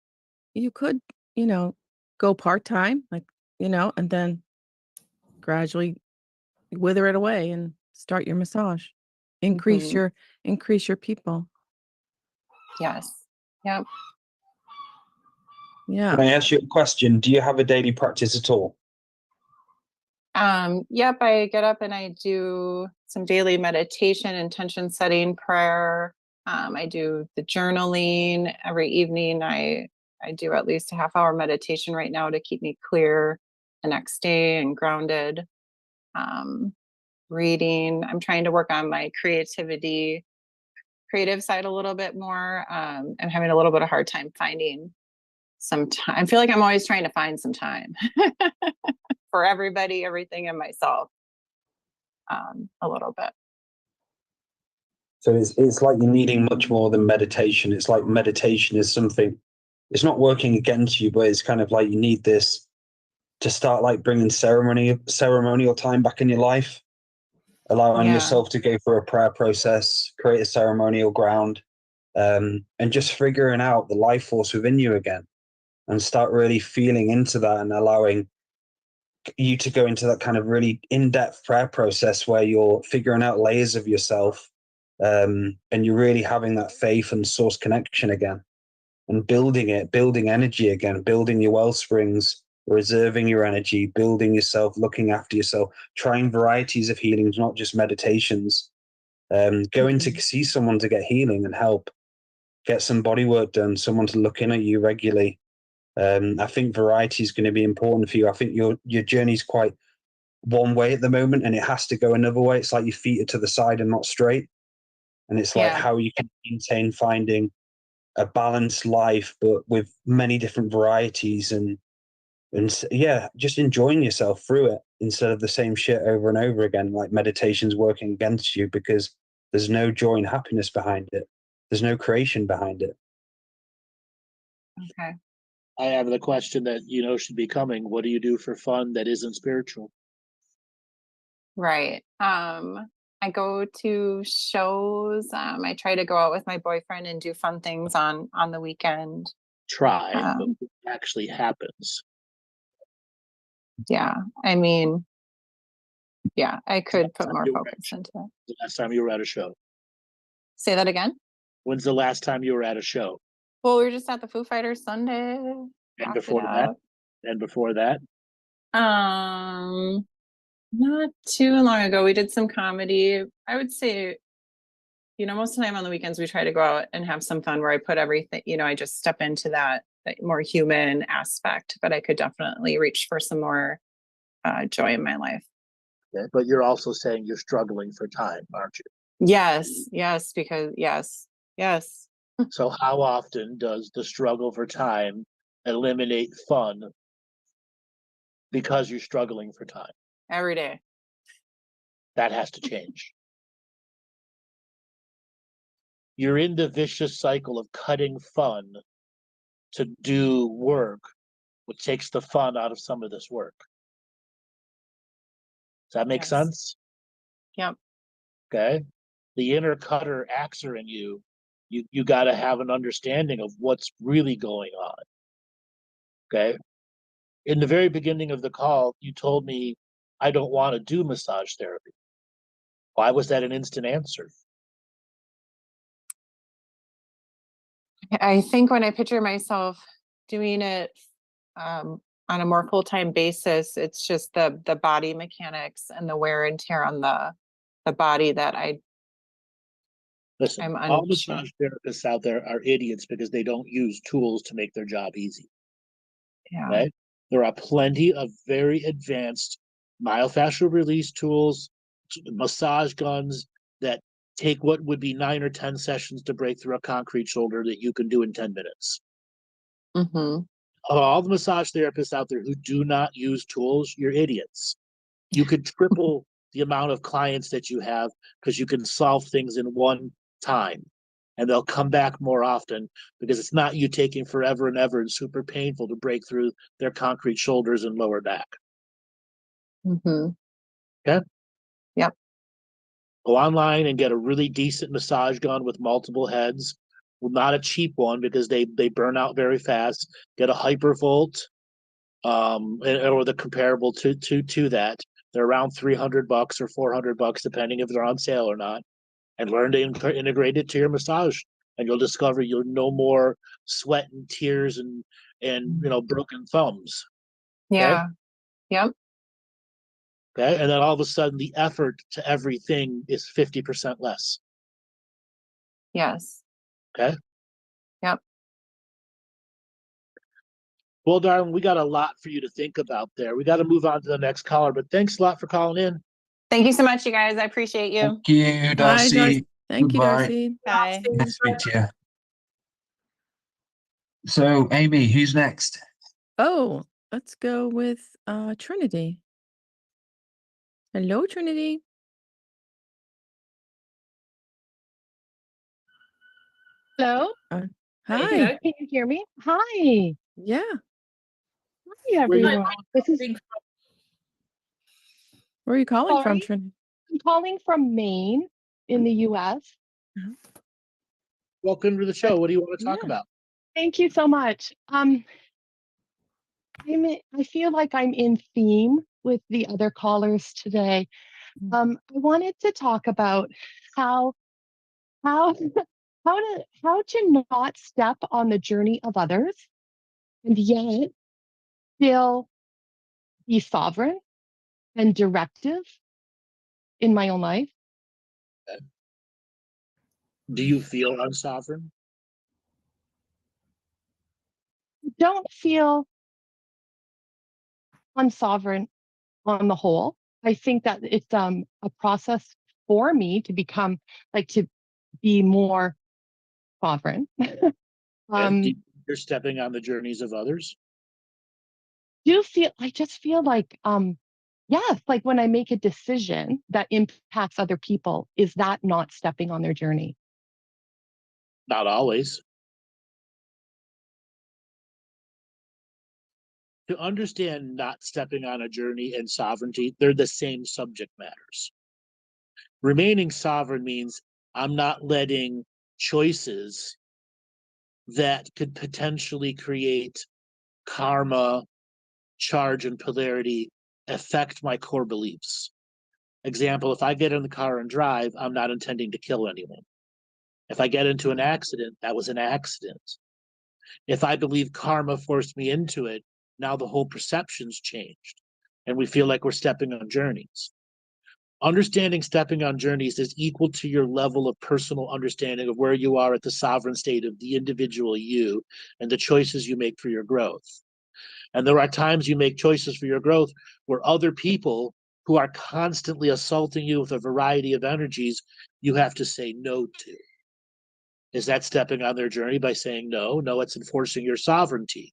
You could, go part-time, and then gradually wither it away and start your massage. Increase your people. Yes. Yep. Yeah. Can I ask you a question? Do you have a daily practice at all? Yep. I get up and I do some daily meditation, intention setting, prayer. I do the journaling every evening. I do at least a half-hour meditation right now to keep me clear the next day and grounded. Reading. I'm trying to work on my creative side a little bit more. I'm having a little bit of hard time finding some time. I feel like I'm always trying to find some time for everybody, everything, and myself. A little bit. So it's like you're needing much more than meditation. It's like meditation is something it's not working against you, but it's kind of like you need this to start like bringing ceremonial time back in your life, allowing Yeah. yourself to go through a prayer process, create a ceremonial ground, and just figuring out the life force within you again, and start really feeling into that and allowing you to go into that kind of really in-depth prayer process where you're figuring out layers of yourself, and you're really having that faith and source connection again, and building energy again, building your well springs, reserving your energy, building yourself, looking after yourself, trying varieties of healings, not just meditations. Going to see someone to get healing and help, get some body work done, someone to look in at you regularly. I think variety is going to be important for you. I think your journey's quite one way at the moment, and it has to go another way. It's like your feet are to the side and not straight. And it's like how you can maintain finding a balanced life, but with many different varieties, and yeah, just enjoying yourself through it instead of the same shit over and over again. Like meditation's working against you because there's no joy and happiness behind it. There's no creation behind it. Okay. I have the question that should be coming. What do you do for fun that isn't spiritual? Right. I go to shows. I try to go out with my boyfriend and do fun things on the weekend. Try, but what actually happens? Yeah. I mean, yeah, I could put more focus into it. The last time you were at a show? Say that again? When's the last time you were at a show? Well, we were just at the Foo Fighters Sunday. And before that? And before that? Not too long ago, we did some comedy. I would say, most of the time on the weekends, we try to go out and have some fun where I put everything, I just step into that more human aspect, but I could definitely reach for some more joy in my life. Okay, but you're also saying you're struggling for time, aren't you? Yes, because yes. So how often does the struggle for time eliminate fun because you're struggling for time? Every day. That has to change. You're in the vicious cycle of cutting fun to do work, which takes the fun out of some of this work. Does that make sense? Yep. Okay. The inner cutter axer in you got to have an understanding of what's really going on. Okay. In the very beginning of the call, you told me, I don't want to do massage therapy. Why was that an instant answer? I think when I picture myself doing it on a more full-time basis, it's just the body mechanics and the wear and tear on the body that Listen, all massage therapists out there are idiots because they don't use tools to make their job easy. Yeah. Right? There are plenty of very advanced myofascial release tools, massage guns that take what would be 9 or 10 sessions to break through a concrete shoulder that you can do in 10 minutes. Mm-hmm. All the massage therapists out there who do not use tools, you're idiots. You could triple the amount of clients that you have because you can solve things in one time, and they'll come back more often because it's not you taking forever and ever and super painful to break through their concrete shoulders and lower back. Mm-hmm. Okay? Yep. Go online and get a really decent massage gun with multiple heads. Well, not a cheap one because they burn out very fast. Get a Hypervolt, or the comparable to that. They're around $300 or $400, depending if they're on sale or not. And learn to integrate it to your massage, and you'll discover you'll no more sweat and tears and broken thumbs. Yeah. Yep. Okay, and then all of a sudden the effort to everything is 50% less. Yes. Okay. Yep. Well, darling, we got a lot for you to think about there. We got to move on to the next caller, but thanks a lot for calling in. Thank you so much, you guys. I appreciate you. Thank you, Bye, Darcy. Darcy. Thank you, Goodbye. Darcy. Bye. Good to speak to you. So, Amy, who's next? Oh, let's go with Trinity. Hello, Trinity. Hello. There you Hi. go. Can you hear me? Hi. Yeah. Hi, Where you- everyone. This is Where are you calling from, Sorry? Trin? I'm calling from Maine in the US. Welcome to the show. What do you want to talk Yeah. about? Thank you so much. I feel like I'm in theme with the other callers today. I wanted to talk about how how how to not step on the journey of others and yet still be sovereign and directive in my own life. Do you feel unsovereign? Don't feel unsovereign on the whole. I think that it's a process for me to become to be more sovereign. And you're stepping on the journeys of others? I just feel like yes, like when I make a decision that impacts other people, is that not stepping on their journey? Not always. To understand not stepping on a journey and sovereignty, they're the same subject matters. Remaining sovereign means I'm not letting choices that could potentially create karma, charge, and polarity affect my core beliefs. Example, if I get in the car and drive, I'm not intending to kill anyone. If I get into an accident, that was an accident. If I believe karma forced me into it, now the whole perception's changed. And we feel like we're stepping on journeys. Understanding stepping on journeys is equal to your level of personal understanding of where you are at the sovereign state of the individual you and the choices you make for your growth. And there are times you make choices for your growth where other people who are constantly assaulting you with a variety of energies, you have to say no to. Is that stepping on their journey by saying no? No, it's enforcing your sovereignty.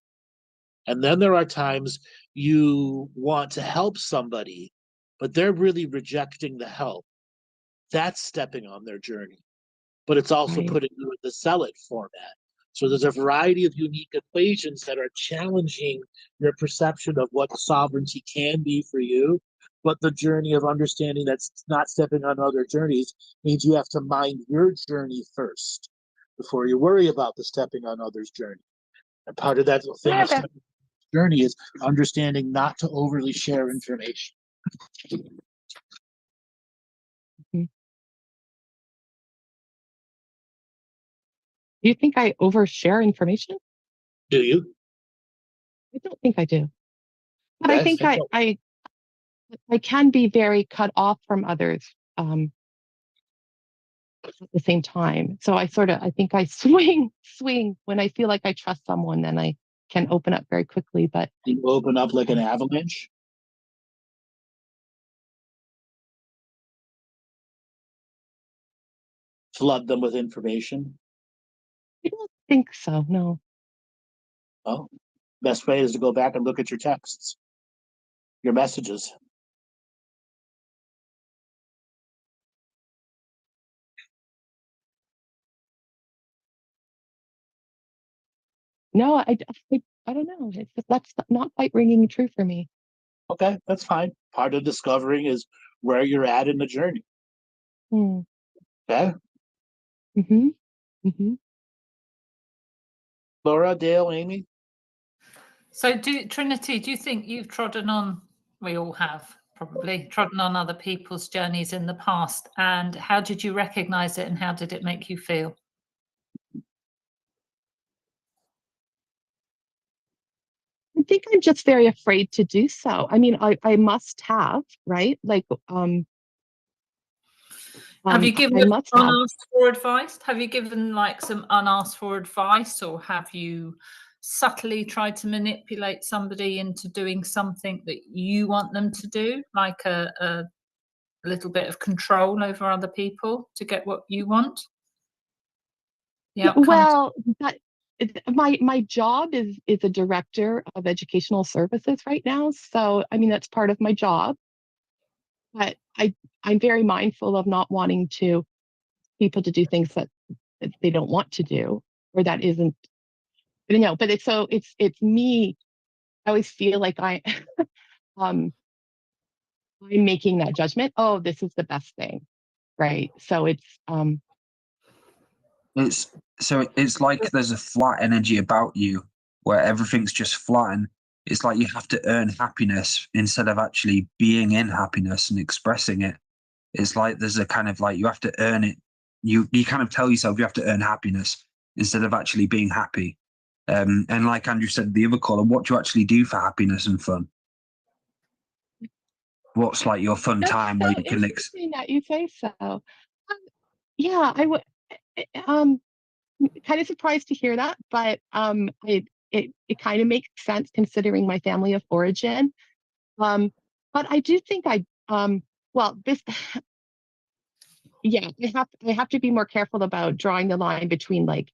And then there are times you want to help somebody, but they're really rejecting the help. That's stepping on their journey. But it's also Right. putting you in the zealot format. So there's a variety of unique equations that are challenging your perception of what sovereignty can be for you. But the journey of understanding that's not stepping on other journeys means you have to mind your journey first before you worry about the stepping on others' journey. And part of that thing Yeah, of stepping on others' journey is understanding not to overly share information. Do you think I overshare information? Do you? I don't think I do. But I Yes, think I can be very cut off from others at the same time. So I think I swing when I feel like I trust someone, then I can open up very quickly. But you open up like an avalanche. Flood them with information. I don't think so. No. Oh, best way is to go back and look at your texts, your messages. No, I don't know. That's not quite ringing true for me. Okay, that's fine. Part of discovering is where you're at in the journey. Hmm. Okay, Mm-hmm. Mm-hmm. Laura, Dale, Amy. So, Trinity, do you think you've trodden on, we all have probably, trodden on other people's journeys in the past? And how did you recognize it and how did it make you feel? I think I'm just very afraid to do so. I mean, I must have, right? Have you given I must have. unasked for advice? Have you given like some unasked for advice, or have you subtly tried to manipulate somebody into doing something that you want them to do, like a little bit of control over other people to get what you want? The outcomes. Well, my job is a director of educational services right now. So I mean that's part of my job. But I'm very mindful of not wanting to people to do things that they don't want to do. or that isn't, but it's me. I always feel like I'm making that judgment. Oh, this is the best thing. Right. So it's like there's a flat energy about you where everything's just flat, and it's like you have to earn happiness instead of actually being in happiness and expressing it. It's like there's a kind of like you have to earn it. You kind of tell yourself you have to earn happiness instead of actually being happy. And like Andrew said, the other caller, what do you actually do for happiness and fun? What's like your fun that's time so where you can interesting that you say so. Yeah, I would. Kind of surprised to hear that, but it kind of makes sense considering my family of origin. But I do think this yeah, I have to be more careful about drawing the line between like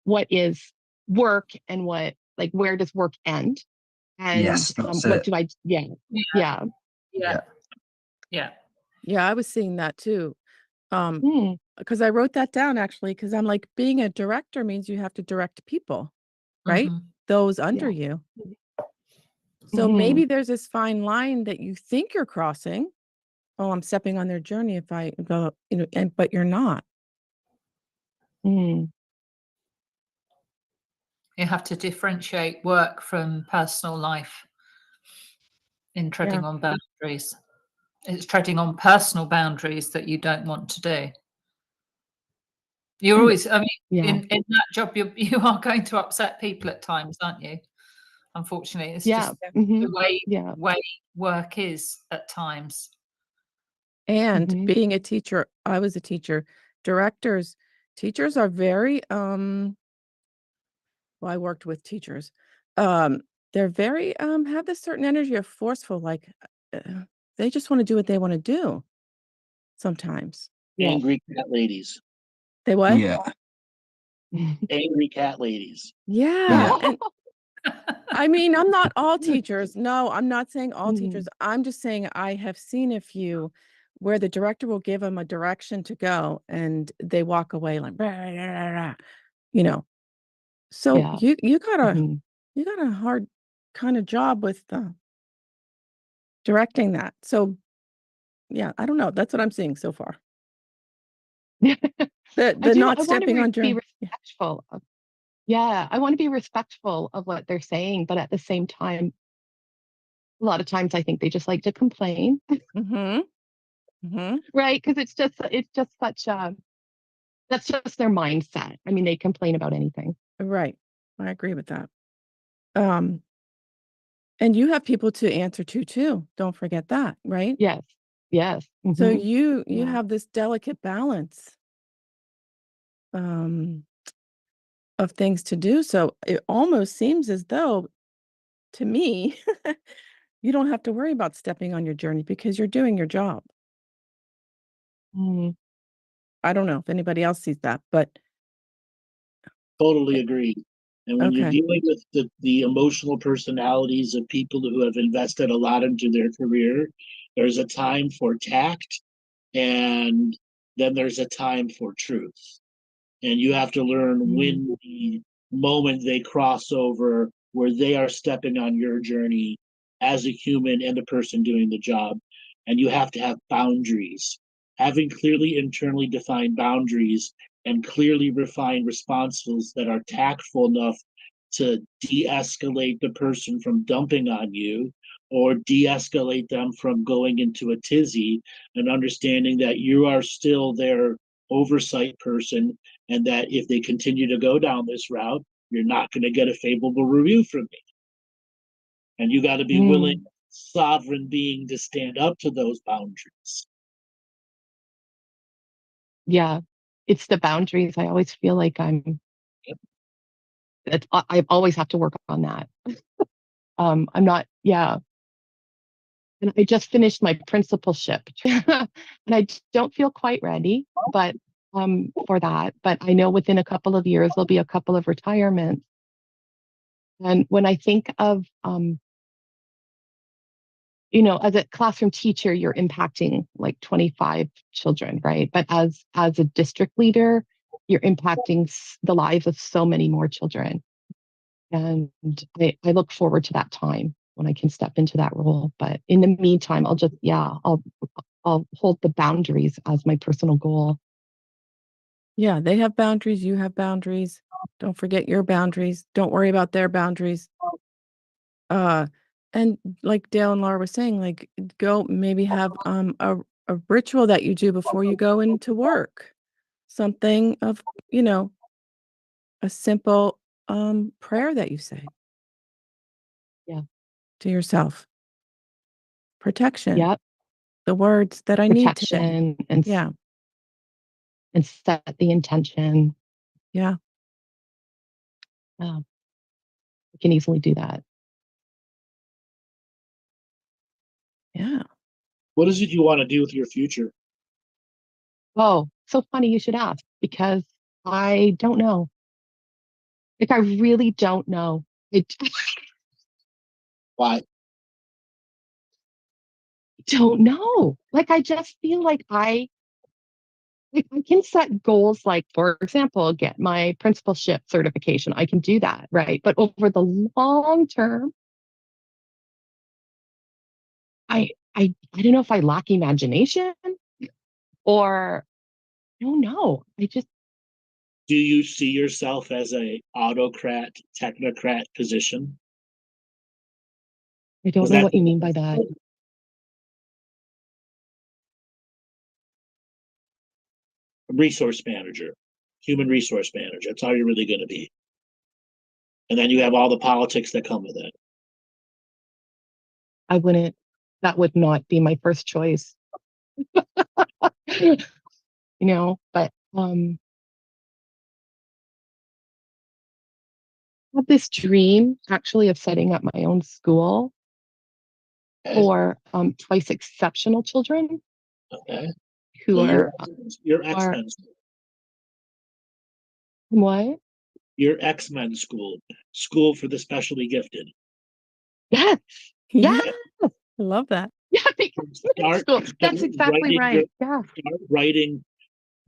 what is work and where does work end, and Yes, that's what it. do I yeah yeah Yeah. Yeah. Yeah, I was seeing that too. Hmm. Because I wrote that down actually, because I'm like, being a director means you have to direct people, right? Mhm. Those under Yeah. you. So Mhm. maybe there's this fine line that you think you're crossing. Oh, I'm stepping on their journey if I go, but you're not. Mm. You have to differentiate work from personal life in treading Yeah. on boundaries. It's treading on personal boundaries that you don't want to do. You're always, I mean, Yeah. in that job, you are going to upset people at times, aren't you? Unfortunately, it's Yeah. just Mhm. the Yeah. way work is at times. And Mhm. being a teacher, I was a teacher. Teachers are very well, I worked with teachers. They're very have this certain energy of forceful, like they just want to do what they want to do sometimes. Yeah. Angry cat ladies. They what? Yeah. Angry cat ladies. Yeah. Yeah. And I mean, I'm not all teachers. No, I'm not saying all Mhm. teachers. I'm just saying I have seen a few where the director will give them a direction to go and they walk away like, "Rah, rah, rah, rah," you know. So Yeah. you got Mhm. a hard kind of job with directing that. So yeah, I don't know. That's what I'm seeing so far. The not I want stepping to on be journey. respectful of, yeah, I want to be respectful of what they're saying, but at the same time, a lot of times I think they just like to complain, Mm-hmm. Mm-hmm. right? Because it's just such a that's just their mindset. I mean, they complain about anything. Right. I agree with that. Um, and you have people to answer to too. Don't forget that, right? Yes. Yes. So Mhm. you Yeah. have this delicate balance um of things to do. So it almost seems as though to me you don't have to worry about stepping on your journey because you're doing your job. Mhm. I don't know if anybody else sees that, but Totally agree. And when you're okay. dealing with the emotional personalities of people who have invested a lot into their career, there's a time for tact and then there's a time for truth. And you have to learn when the moment they cross over where they are stepping on your journey as a human and the person doing the job. And you have to have boundaries. Having clearly internally defined boundaries and clearly refined responses that are tactful enough to de-escalate the person from dumping on you or de-escalate them from going into a tizzy, and understanding that you are still their oversight person, and that if they continue to go down this route, you're not going to get a favorable review from me. And you got to be willing, sovereign being, to stand up to those boundaries. Yeah. It's the boundaries. I always feel like I always have to work on that. I'm not, yeah. And I just finished my principalship and I don't feel quite ready, but for that. But I know within a couple of years there'll be a couple of retirements. And when I think of as a classroom teacher, you're impacting like 25 children, right? But as a district leader, you're impacting the lives of so many more children. And I look forward to that time when I can step into that role. But in the meantime, I'll hold the boundaries as my personal goal. Yeah, they have boundaries, you have boundaries. Don't forget your boundaries. Don't worry about their boundaries. And like Dale and Laura were saying, like go maybe have a ritual that you do before you go into work. Something of, a simple prayer that you say. Yeah. To yourself. Protection. Yep. The words that I need today. Protection and Yeah. and set the intention. Yeah. I can easily do that. Yeah. What is it you want to do with your future? Oh, so funny you should ask, because I don't know. Like, I really don't know. Why? Don't know. Like, I just feel like I can set goals, like, for example, get my principalship certification. I can do that, right? But over the long term, I don't know if I lack imagination or I don't know. Do you see yourself as a autocrat, technocrat position? I don't know what you mean by that. Resource manager, human resource manager. That's all you're really going to be. And then you have all the politics that come with it. That would not be my first choice. But I have this dream actually of setting up my own school for twice exceptional children. Okay. Who so are your X-Men school. What? Your X-Men school for the specially gifted. Yes. Yeah. I love that. Yeah, school. That's exactly right. Yeah. Start writing.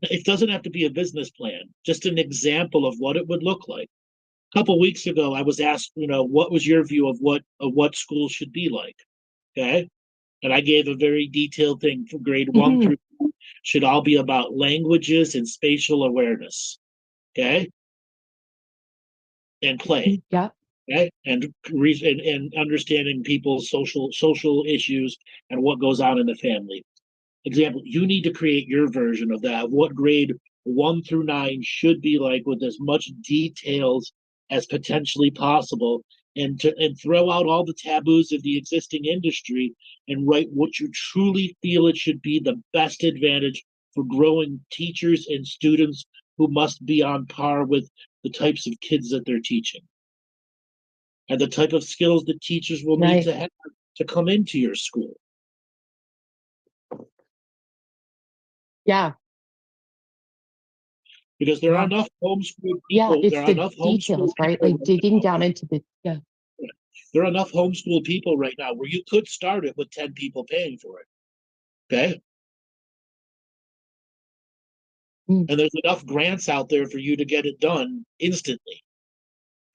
It doesn't have to be a business plan, just an example of what it would look like. A couple weeks ago, I was asked, what was your view of what school should be like? Okay. And I gave a very detailed thing for grade 1 through 2 should all be about languages and spatial awareness. Okay. And play. Yeah. Okay. And understanding people's social issues and what goes on in the family. Example, you need to create your version of that, what grade 1 through 9 should be like, with as much details as potentially possible, and throw out all the taboos of the existing industry and write what you truly feel it should be the best advantage for growing teachers and students who must be on par with the types of kids that they're teaching and the type of skills that teachers will need to have to come into your school. Yeah. Because there are enough homeschooled people. Yeah, it's there are the enough details, homeschooled right? people Like digging down into the There are enough homeschooled people right now where you could start it with 10 people paying for it. Okay. And there's enough grants out there for you to get it done instantly.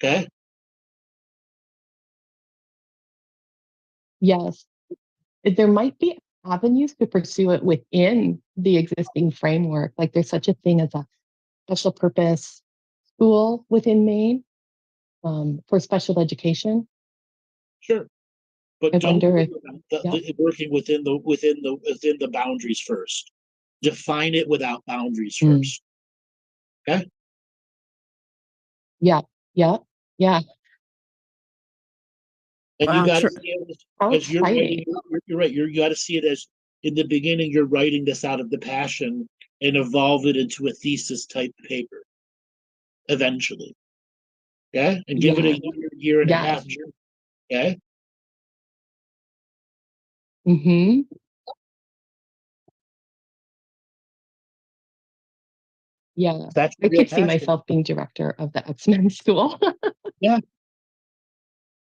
Okay. Yes. There might be avenues to pursue it within the existing framework. Like there's such a thing as a special purpose school within Maine for special education. Sure. But I don't wonder if working within the boundaries first. Define it without boundaries first. Okay. Yeah. Yeah. Yeah. And you got to see it as you're writing. You're right. You got to see it as in the beginning. You're writing this out of the passion and evolve it into a thesis type paper. Eventually, okay, and give it a year and a half. Okay. Yeah, I could see myself being director of the X-Men school. Yeah.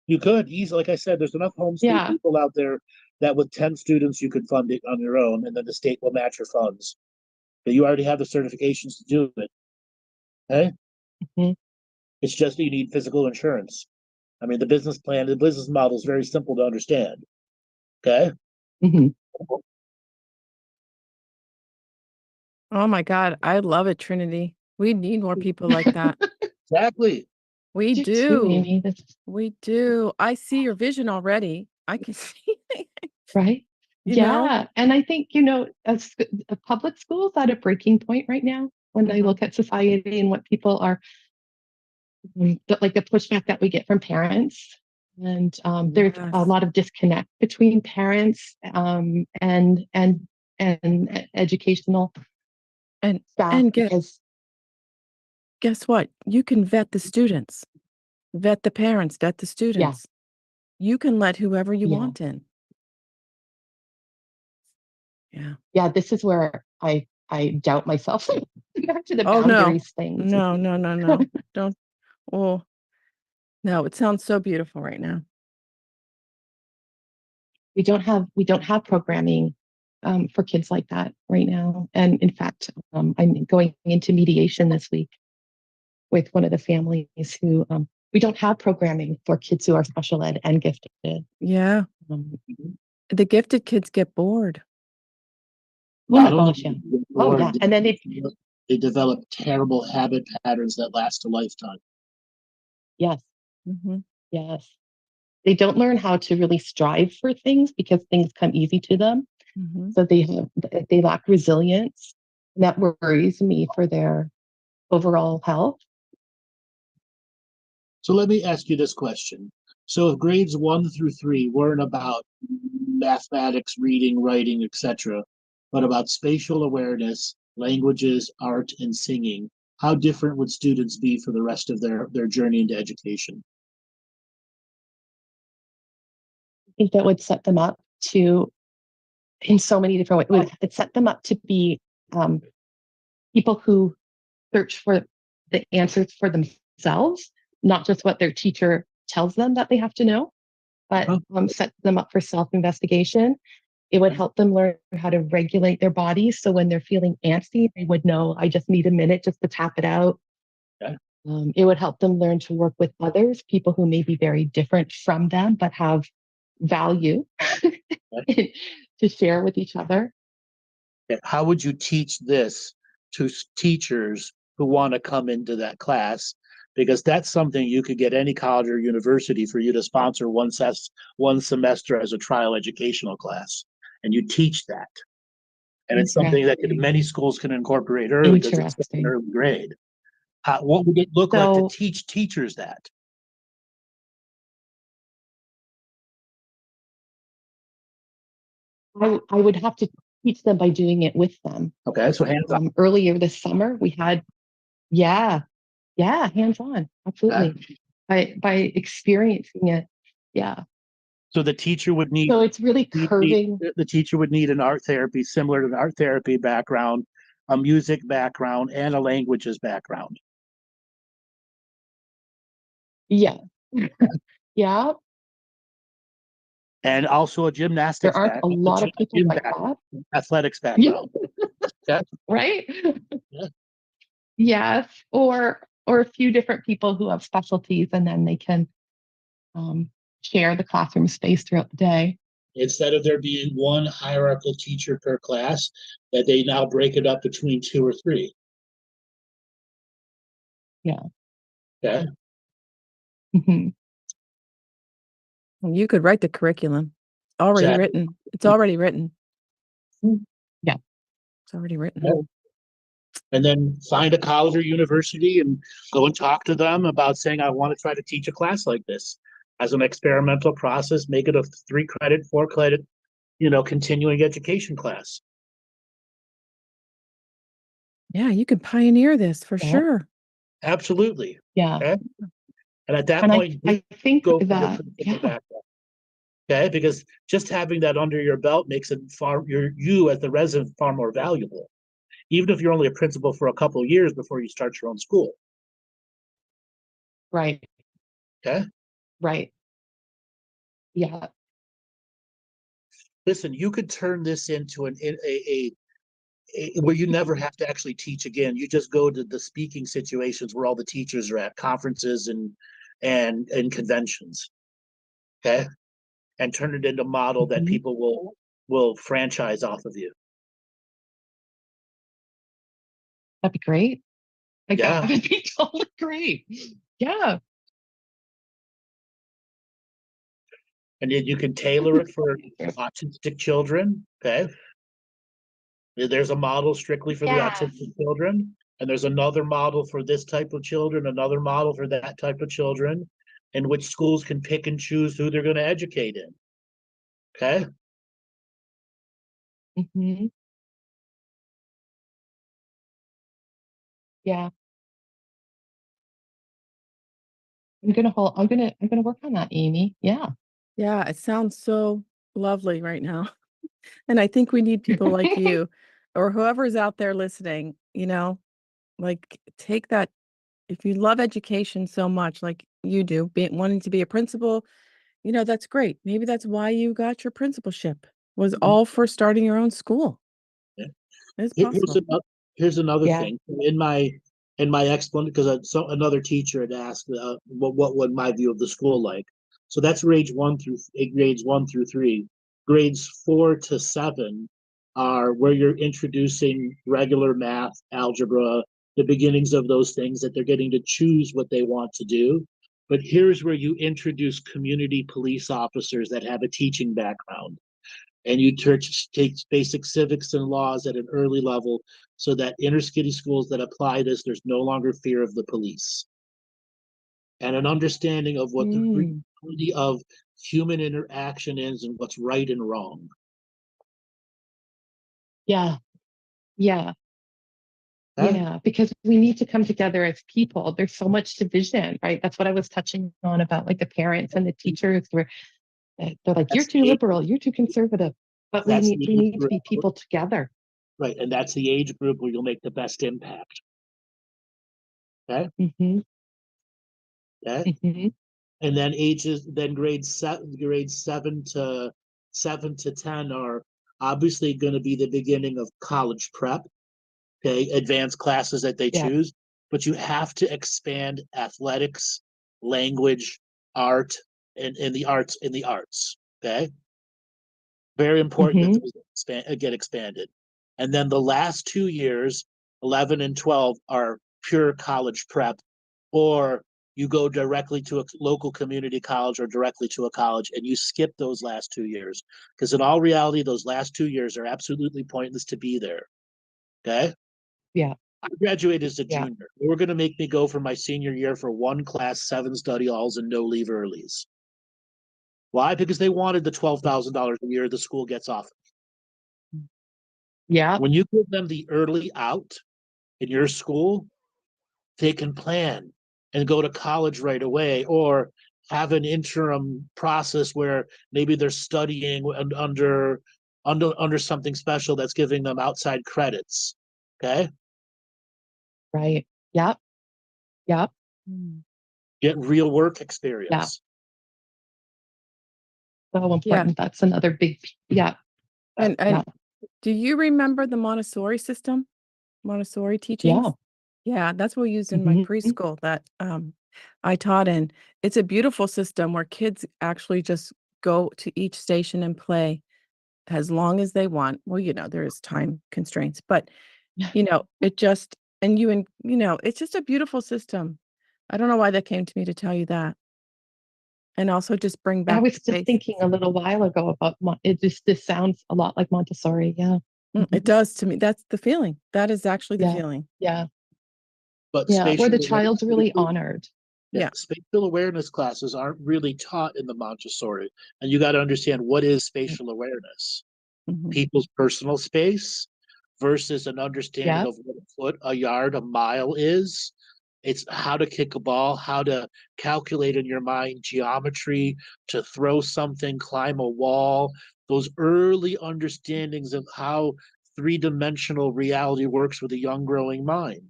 You could easily, like I said, there's enough homeschool people out there that with 10 students, you could fund it on your own, and then the state will match your funds. But you already have the certifications to do it. Okay? Mhm. It's just that you need physical insurance. I mean, the business plan, the business model is very simple to understand. Okay? Mhm. Oh my God, I love it, Trinity. We need more people like that. Exactly. We You too, do. Amy. That's We do. I see your vision already. I can see it, right. you know? Yeah. And I think, as public schools at a breaking point right now, when I Mhm. look at society and what people are, like the pushback that we get from parents. And there's a Yes. lot of disconnect between parents and educational And staff and because guess what? You can vet the students, vet the parents, vet the yeah, students. You can let whoever you yeah, want in. Yeah. yeah. This is where I doubt myself back to the Oh, no. boundaries things. No, no, no, no. Don't. Oh, no, it sounds so beautiful right now. We don't have programming for kids like that right now. And in fact, I'm going into mediation this week with one of the families who we don't have programming for kids who are special ed and gifted. Yeah. Um, The gifted kids get bored. oh my Not only gosh, yeah. Oh yeah. And then they develop terrible habit patterns that last a lifetime. yes, Mhm. yes. They don't learn how to really strive for things because things come easy to them. Mhm. So they lack resilience. And that worries me for their overall health. So let me ask you this question. So if grades 1 through 3 weren't about mathematics, reading, writing, etc., but about spatial awareness, languages, art, and singing, how different would students be for the rest of their journey into education? I think that would set them up to, in so many different ways, it set them up to be um, people who search for the answers for themselves, not just what their teacher tells them that they have to know, but set them up for self-investigation. It would help them learn how to regulate their bodies. So when they're feeling antsy, they would know, I just need a minute just to tap it out. Okay. It would help them learn to work with others, people who may be very different from them, but have value to share with each other. How would you teach this to teachers who want to come into that class? Because that's something you could get any college or university for you to sponsor one semester as a trial educational class, and you teach that. And it's something that many schools can incorporate early because it's an early grade. What would it look like to teach teachers that? I would have to teach them by doing it with them. Okay, so hands on. Earlier this summer, we had, yeah, hands on, absolutely, by experiencing it. Yeah. So the teacher would need. So it's really curving. The teacher would need an art therapy similar to an art therapy background, a music background, and a languages background. Yeah. Yeah. And also a gymnastics There aren't a lot of people like that. Athletics background. Yeah. Right? Yeah. Yes. Or a few different people who have specialties, and then they can share the classroom space throughout the day. Instead of there being one hierarchical teacher per class, that they now break it up between 2 or 3. Yeah. Okay. Mm-hmm. You could write the curriculum. Already written. It's already written. Yeah. It's already written. Yeah. And then find a college or university and go and talk to them about saying, I want to try to teach a class like this as an experimental process, make it a 3-credit, 4-credit, continuing education class. Yeah, you could pioneer this for sure. Absolutely. Yeah. Okay? And at that and point, I think go that, for your background. Okay, because just having that under your belt makes it you as the resident far more valuable, even if you're only a principal for a couple of years before you start your own school. right. Okay. Right. Yeah. Listen, you could turn this into where you never have to actually teach again. You just go to the speaking situations where all the teachers are at, conferences and conventions, okay, and turn it into a model that people will franchise off of you. That'd be great. Like, Yeah. that would be totally great. Yeah. And then you can tailor it for autistic children, okay? There's a model strictly for the autistic children, and there's another model for this type of children, another model for that type of children, and which schools can pick and choose who they're going to educate in. Okay? Mm-hmm. Yeah. I'm gonna work on that, Amy. Yeah. Yeah, it sounds so lovely right now. And I think we need people like you or whoever's out there listening, like take that. If you love education so much like you do, wanting to be a principal, that's great. Maybe that's why you got your principalship, was all for starting your own school. Yeah. It's Here's possible. another Yeah. thing in my explanation, because another teacher had asked what would my view of the school like. So that's grades 1 through 3. Grades 4 to 7 are where you're introducing regular math, algebra, the beginnings of those things that they're getting to choose what they want to do. But here's where you introduce community police officers that have a teaching background, and you take basic civics and laws at an early level, so that inner city schools that apply this, there's no longer fear of the police, and an understanding of what the reality of human interaction is and what's right and wrong. Yeah. Yeah. Huh? Yeah, because we need to come together as people. There's so much division, right? That's what I was touching on about like the parents and the teachers where they're like, you're too liberal, you're too conservative. But we need to be people together. Right, and that's the age group where you'll make the best impact. Okay? Mm-hmm. Okay? Mm-hmm. And then grades 7 to 10 are obviously going to be the beginning of college prep, okay, advanced classes that they choose, but you have to expand athletics, language, art, and the arts, okay? Very important that those get expanded. And then the last 2 years, 11 and 12, are pure college prep, or you go directly to a local community college or directly to a college, and you skip those last 2 years. Because in all reality, those last 2 years are absolutely pointless to be there. Okay? Yeah. I graduated as a junior. They were going to make me go for my senior year for 1 class, 7 study halls, and no leave earlies. Why? Because they wanted the $12,000 a year the school gets off. Yeah. When you give them the early out in your school, they can plan and go to college right away, or have an interim process where maybe they're studying under something special that's giving them outside credits. Okay. Right. Yep. Yep. Get real work experience. So important. That's another big, And do you remember the Montessori system? Montessori teachings? Yeah, that's what we used in my preschool that I taught in. It's a beautiful system where kids actually just go to each station and play as long as they want. Well, there is time constraints, but it just it's just a beautiful system. I don't know why that came to me to tell you that. And also just bring back. I was just thinking a little while ago about this sounds a lot like Montessori. Yeah. It does to me. That's the feeling. That is actually the feeling. Yeah. But where the child's really honored. Yeah. Spatial awareness classes aren't really taught in the Montessori. And you got to understand, what is spatial awareness? People's personal space versus an understanding of what a foot, a yard, a mile is. It's how to kick a ball, how to calculate in your mind geometry, to throw something, climb a wall, those early understandings of how three-dimensional reality works with a young growing mind.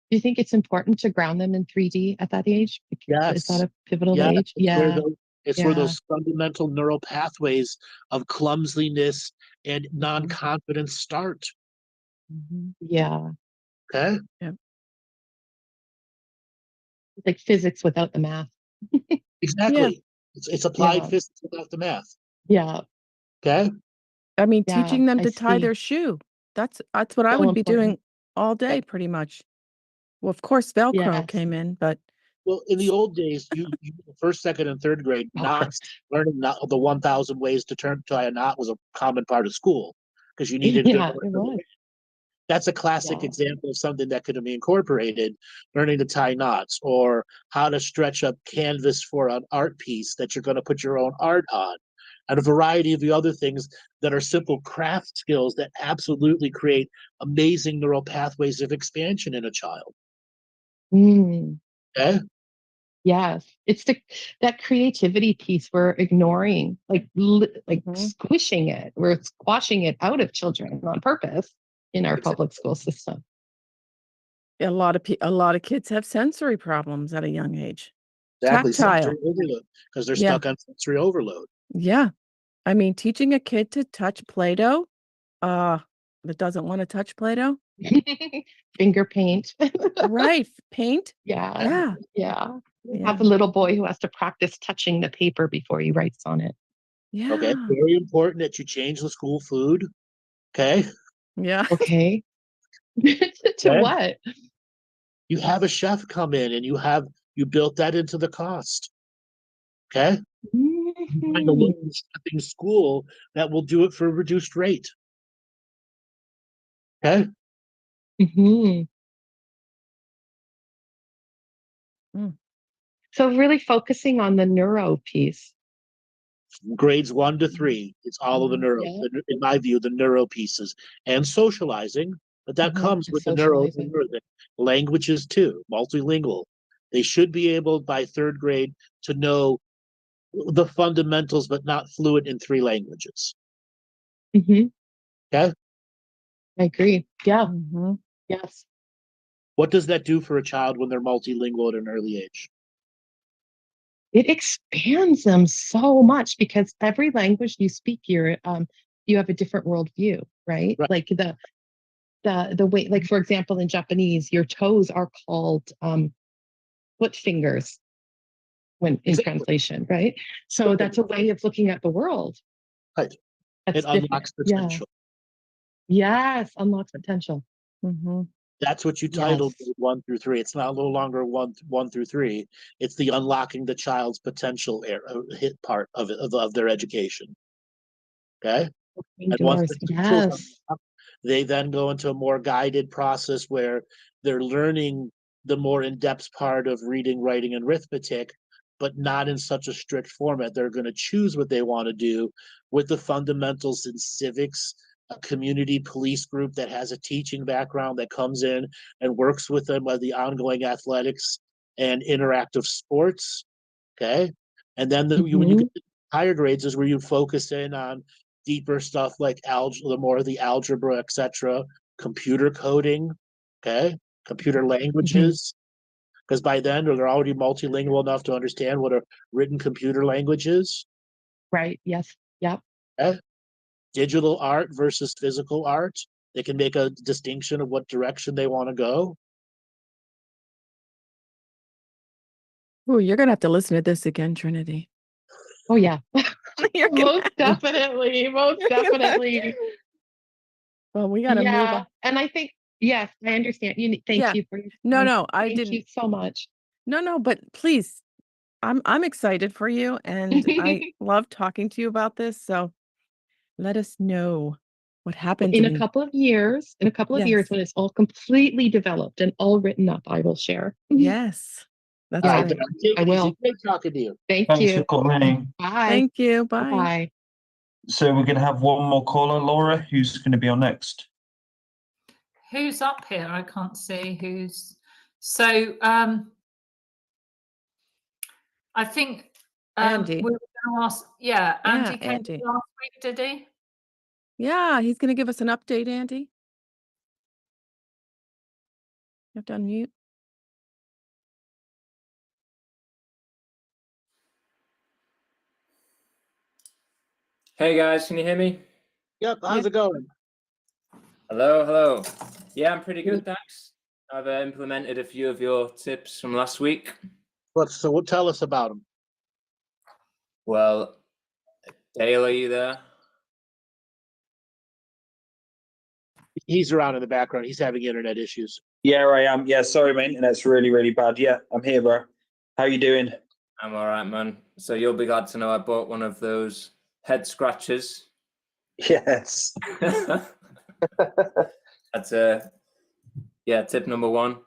Do you think it's important to ground them in 3D at that age? Yes. Is that a pivotal age? Yeah. It's where those fundamental neural pathways of clumsiness and non-confidence start. Yeah. Okay. Yep. It's like physics without the math. Exactly. It's applied Yeah. physics without the math. Yeah. Okay. I mean, Yeah, teaching them I to tie see. their shoe. That's what I So would be doing important. all day, pretty much. Well, of course, Velcro Yes. came in, but Well, in the old days, you first, second, and third grade knots, learning the 1,000 ways to tie a knot was a common part of school because you needed good. Yeah, it was. That's a classic Yeah. example of something that could be incorporated, learning to tie knots or how to stretch up canvas for an art piece that you're going to put your own art on, and a variety of the other things that are simple craft skills that absolutely create amazing neural pathways of expansion in a child. Mm, Okay? yes. It's that creativity piece we're ignoring, like squishing it. We're squashing it out of children on purpose in our public school system. a lot of kids have sensory problems at a young age. Exactly. Tactile. Sensory overload because they're Yeah. stuck on sensory overload. Yeah. I mean, teaching a kid to touch Play-Doh, that doesn't want to touch Play-Doh. Finger paint. Right. Paint. Yeah. Yeah. Yeah. Yeah. Have a little boy who has to practice touching the paper before he writes on it. Yeah. Okay. Very important that you change the school food. Okay. Yeah. Okay. To Okay. what? You have a chef come in and you built that into the cost. Okay. You find a Mhm. local chefing school that will do it for a reduced rate. Okay. Mhm. Mm. So really focusing on the neuro piece. Grades 1 to 3. It's all of the neuro, Yeah. in my view, the neuro pieces and socializing, but that comes with the Socializing. languages too, multilingual. They should be able by third grade to know the fundamentals, but not fluent in 3 languages. Mhm. Okay. I agree. Yeah. Mhm. Yes. What does that do for a child when they're multilingual at an early age? It expands them so much because every language you speak, you have a different worldview, right? Right. Like the way, like for example, in Japanese, your toes are called foot fingers when in translation, right? So that's a way of looking at the world. Right. That's It unlocks different. potential. Yeah. Yes, unlocks potential. Mhm. That's what you titled 1 through 3. It's not no longer one through 3. It's the unlocking the child's potential hit part of their education. Okay. And once Doors. the potential's Yes. unlocked, they then go into a more guided process where they're learning the more in-depth part of reading, writing, and arithmetic, but not in such a strict format. They're going to choose what they want to do with the fundamentals in civics, a community police group that has a teaching background that comes in and works with them with the ongoing athletics and interactive sports. Okay. And then when you get to higher grades is where you focus in on deeper stuff like the algebra, etc., computer coding, okay, computer languages, because by then they're already multilingual enough to understand what a written computer language is. Right. Yes. Yep. Okay? Digital art versus physical art. They can make a distinction of what direction they want to go. Oh, you're gonna have to listen to this again, Trinity. Oh yeah. You're gonna Most have to- definitely. Most you're gonna have definitely. to- Well, we gotta move Yeah. on. And I think, yes, I understand. Thank Yeah. you for your No, time. no, I Thank you didn't. so much. No, but please, I'm excited for you, and I love talking to you about this. So let us know what happens. In a couple of years, Yes. when it's all completely developed and all written up, I will share. Yes. That's Yeah, right. Take I it easy. will. Great talking to you. Thank Thanks you. for calling. Bye. Thank you. Bye. Bye. So we're going to have one more caller, Laura. Who's going to be on next? Who's up here? I can't see who's. So I think Andy. we were going to ask. Yeah, Andy Yeah, came Andy. last week, did he? Yeah, he's gonna give us an update, Andy. You have to unmute. Hey guys, can you hear me? Yep, how's it going? Hello, hello. Yeah, I'm pretty good, thanks. I've implemented a few of your tips from last week. What tell us about them? Well, Dale, are you there? He's around in the background. He's having internet issues. Yeah, I am. Yeah, sorry, my internet's really, really bad. Yeah, I'm here, bro. How you doing? I'm all right, man. So you'll be glad to know I bought one of those head scratchers. Yes. That's tip number one.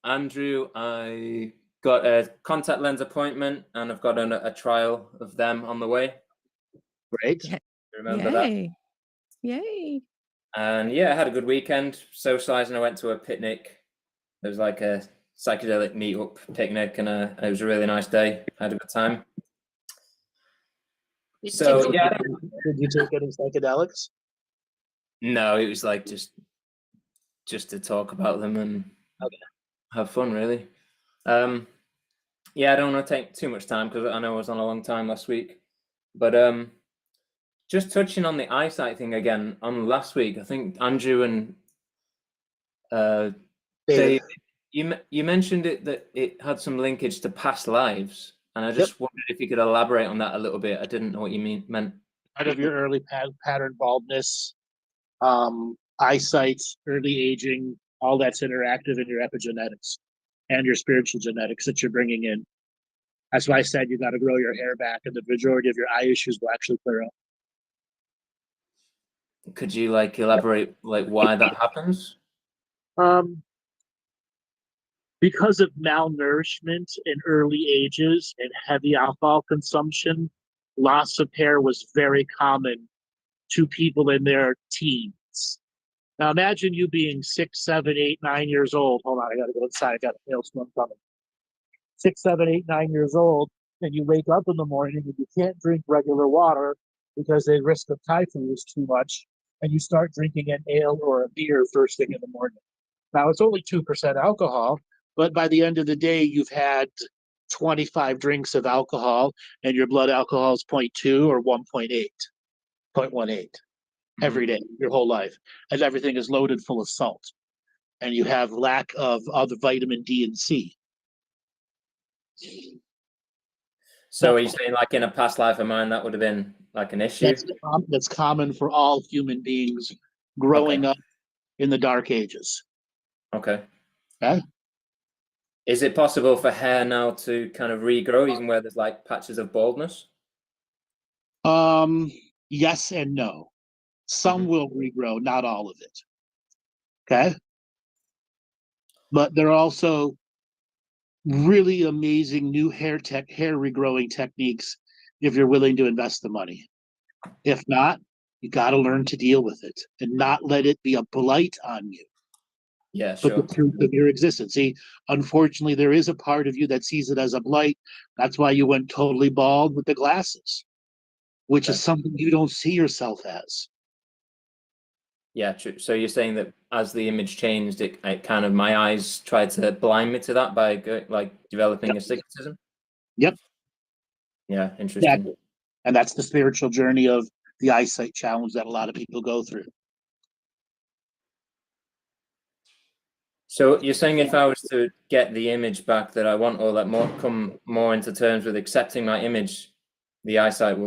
Andrew, I got a contact lens appointment and I've got a trial of them on the way. Great. Remember that? Yay. And yeah, I had a good weekend socializing. I went to a picnic. It was like a psychedelic meetup picnic, and it was a really nice day. I had a good time. So yeah, Did you take any psychedelics? no, it was like just to talk about them and have fun, really. Yeah, I don't want to take too much time because I know I was on a long time last week, but just touching on the eyesight thing again on last week, I think Andrew and Dave, you mentioned that it had some linkage to past lives, and I just wondered if you could elaborate on that a little bit. I didn't know what you meant. Part of your early pattern baldness, eyesight, early aging, all that's interactive in your epigenetics and your spiritual genetics that you're bringing in. That's why I said you got to grow your hair back, and the majority of your eye issues will actually clear up. Could you elaborate why that happens? Because of malnourishment in early ages and heavy alcohol consumption, loss of hair was very common to people in their teens. Now imagine you being 6, 7, 8, 9 years old. Hold on, I gotta go inside. I got a hailstorm coming. 6, 7, 8, 9 years old, and you wake up in the morning and you can't drink regular water because the risk of typhoid is too much, and you start drinking an ale or a beer first thing in the morning. Now it's only 2% alcohol, but by the end of the day, you've had 25 drinks of alcohol, and your blood alcohol is 0.2 or 1.8, 0.18 every day, your whole life, and everything is loaded full of salt, and you have lack of other vitamin D and C. So are you saying in a past life of mine that would have been an issue? That's common for all human beings growing up in the dark ages. Okay. Okay. Is it possible for hair now to kind of regrow even where there's patches of baldness? Yes and no. Some will regrow, not all of it. Okay. But there are also really amazing new hair regrowing techniques if you're willing to invest the money. If not, you got to learn to deal with it and not let it be a blight on you. Yeah, sure. But the truth of your existence. See, unfortunately, there is a part of you that sees it as a blight. That's why you went totally bald with the glasses, which is something you don't see yourself as. Yeah, true. So you're saying that as the image changed, it kind of, my eyes tried to blind me to that by developing astigmatism? Yep. Yeah, interesting. Yeah. And that's the spiritual journey of the eyesight challenge that a lot of people go through. So you're saying if I was to get the image back that I want, or come more into terms with accepting my image, the eyesight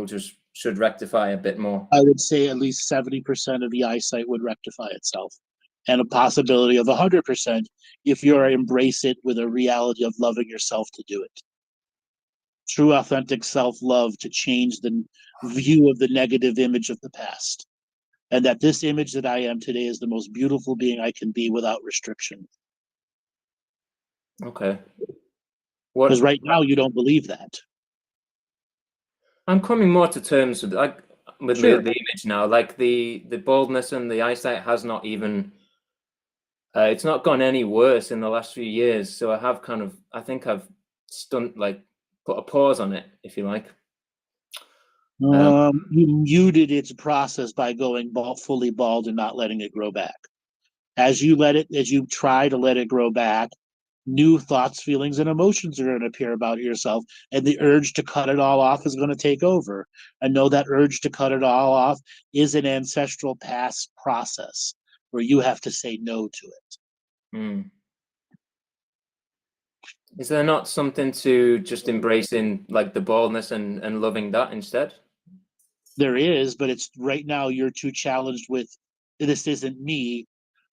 should rectify a bit more? I would say at least 70% of the eyesight would rectify itself, and a possibility of 100% if you embrace it with a reality of loving yourself to do it. True, authentic self-love to change the view of the negative image of the past. And that this image that I am today is the most beautiful being I can be without restriction. Okay. Because right now you don't believe that. I'm coming more to terms with the image now. The baldness and the eyesight has not even it's not gone any worse in the last few years. So I have I think I've put a pause on it, if you like. You muted its process by going fully bald and not letting it grow back. As you try to let it grow back, new thoughts, feelings, and emotions are going to appear about yourself, and the urge to cut it all off is going to take over. And know that urge to cut it all off is an ancestral past process where you have to say no to it. Mm. Is there not something to just embracing like the baldness and loving that instead? There is, but it's right now you're too challenged with this isn't me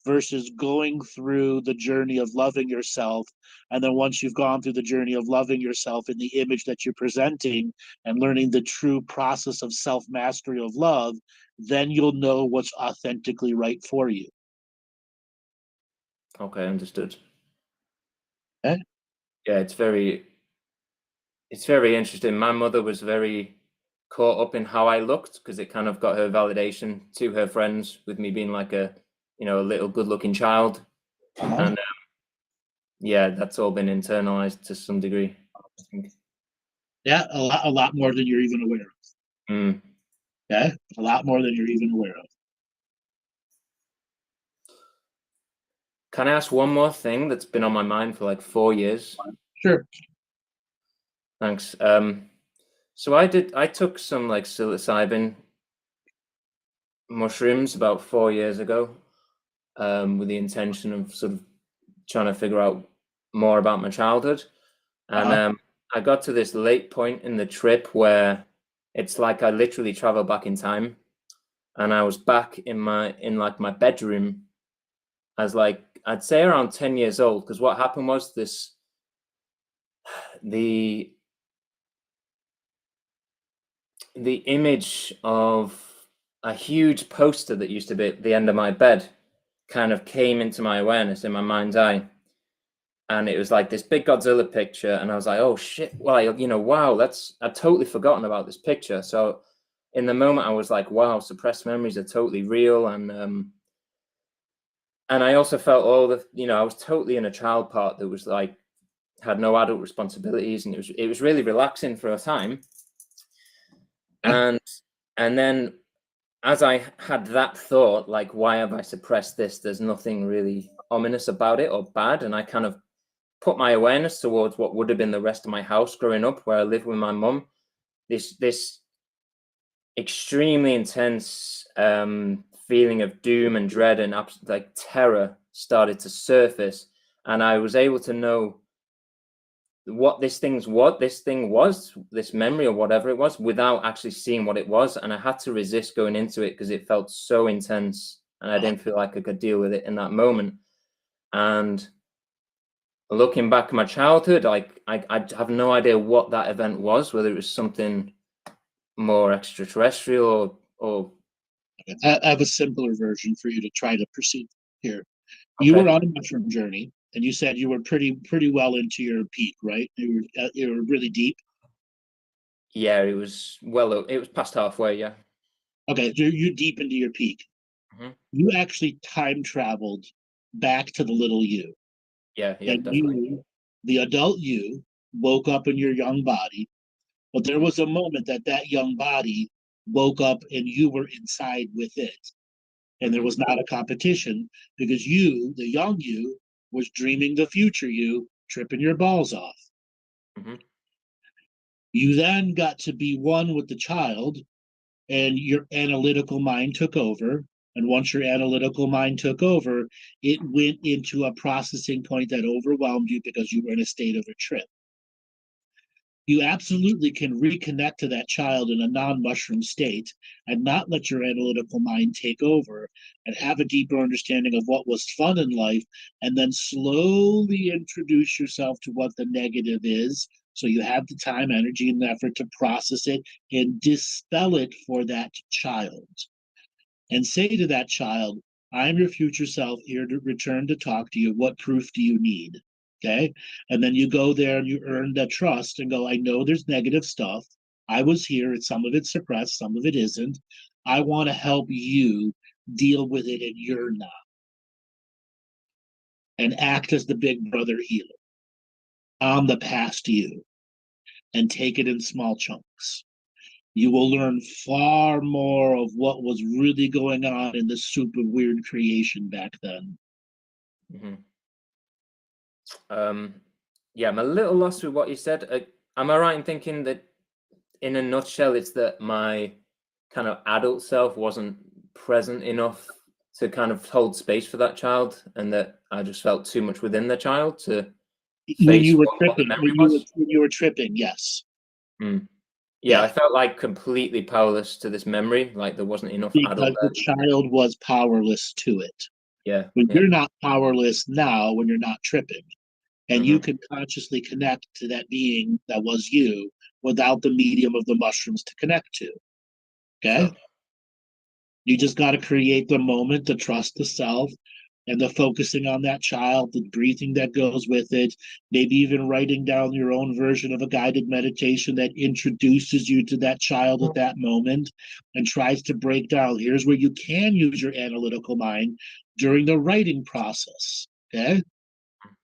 versus going through the journey of loving yourself. And then once you've gone through the journey of loving yourself in the image that you're presenting and learning the true process of self-mastery of love, then you'll know what's authentically right for you. Okay, understood. Okay? Yeah, it's very interesting. My mother was very caught up in how I looked because it kind of got her validation to her friends with me being like a little good-looking child. And yeah, that's all been internalized to some degree, I think. Yeah, a lot more than you're even aware of. Mm. Okay? A lot more than you're even aware of. Can I ask one more thing that's been on my mind for like 4 years? Sure. Thanks. So I took some like psilocybin mushrooms about 4 years ago, with the intention of sort of trying to figure out more about my childhood. And I got to this late point in the trip where it's like I literally traveled back in time, and I was back in my bedroom as like I'd say around 10 years old. Because what happened was the image of a huge poster that used to be at the end of my bed kind of came into my awareness in my mind's eye. And it was like this big Godzilla picture. And I was like, oh shit, well, wow, I'd totally forgotten about this picture. So in the moment I was like, wow, suppressed memories are totally real. And I also felt I was totally in a child part that was like, had no adult responsibilities. And it was really relaxing for a time. And then as I had that thought, like, why have I suppressed this? There's nothing really ominous about it or bad. And I kind of put my awareness towards what would have been the rest of my house growing up, where I lived with my mum. This extremely intense feeling of doom and dread and like terror started to surface. And I was able to know what this thing was, this memory or whatever it was, without actually seeing what it was. And I had to resist going into it because it felt so intense and I didn't feel like I could deal with it in that moment. And looking back at my childhood, I have no idea what that event was, whether it was something more extraterrestrial or I have a simpler version for you to try to proceed here. You were on a mushroom journey, and you said you were pretty well into your peak, right? You were really deep. Yeah, it was past halfway. Yeah. Okay, so you're deep into your peak. Mm-hmm. You actually time traveled back to the little you. Yeah, and definitely. You, the adult you, woke up in your young body, but there was a moment that young body woke up and you were inside with it. And there was not a competition because you, the young you, was dreaming the future you, tripping your balls off. Mm-hmm. You then got to be one with the child, and your analytical mind took over. And once your analytical mind took over, it went into a processing point that overwhelmed you because you were in a state of a trip. You absolutely can reconnect to that child in a non-mushroom state and not let your analytical mind take over and have a deeper understanding of what was fun in life, and then slowly introduce yourself to what the negative is, so you have the time, energy, and effort to process it and dispel it for that child. And say to that child, I'm your future self here to return to talk to you. What proof do you need? Okay. And then you go there and you earn that trust and go, I know there's negative stuff. I was here. Some of it's suppressed, some of it isn't. I want to help you deal with it, and you're not. And act as the big brother healer. I'm the past you, and take it in small chunks. You will learn far more of what was really going on in the soup of weird creation back then. Mm-hmm. Yeah, I'm a little lost with what you said. Am I right in thinking that, in a nutshell, it's that my kind of adult self wasn't present enough to kind of hold space for that child, and that I just felt too much within the child to When face you were what the tripping, memory was? when you were tripping, yes. Yeah, Yeah. I felt like completely powerless to this memory. Like there wasn't enough adult Because the child was powerless to it. Yeah. When you're not powerless now, when you're not tripping, and you can consciously connect to that being that was you without the medium of the mushrooms to connect to. Okay? Sure. You just got to create the moment, the trust the self, and the focusing on that child, the breathing that goes with it, maybe even writing down your own version of a guided meditation that introduces you to that child at that moment and tries to break down. Here's where you can use your analytical mind during the writing process. Okay?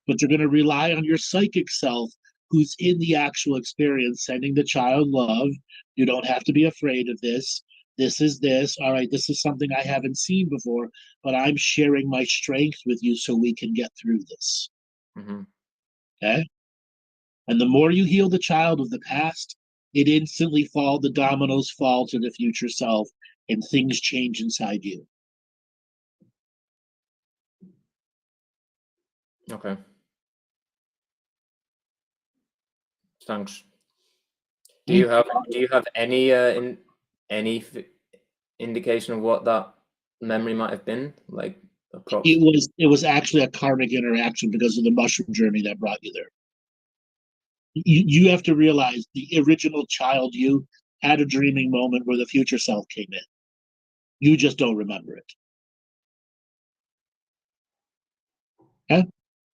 But you're going to rely on your psychic self who's in the actual experience, sending the child love. You don't have to be afraid of this. This is this. All right, this is something I haven't seen before, but I'm sharing my strength with you so we can get through this. Okay? And the more you heal the child of the past, it instantly the dominoes fall to the future self, and things change inside you. Okay. Thanks. Do you have any indication of what that memory might have been like? It was actually a karmic interaction because of the mushroom journey that brought you there. You have to realize the original child you had a dreaming moment where the future self came in. You just don't remember it. Okay?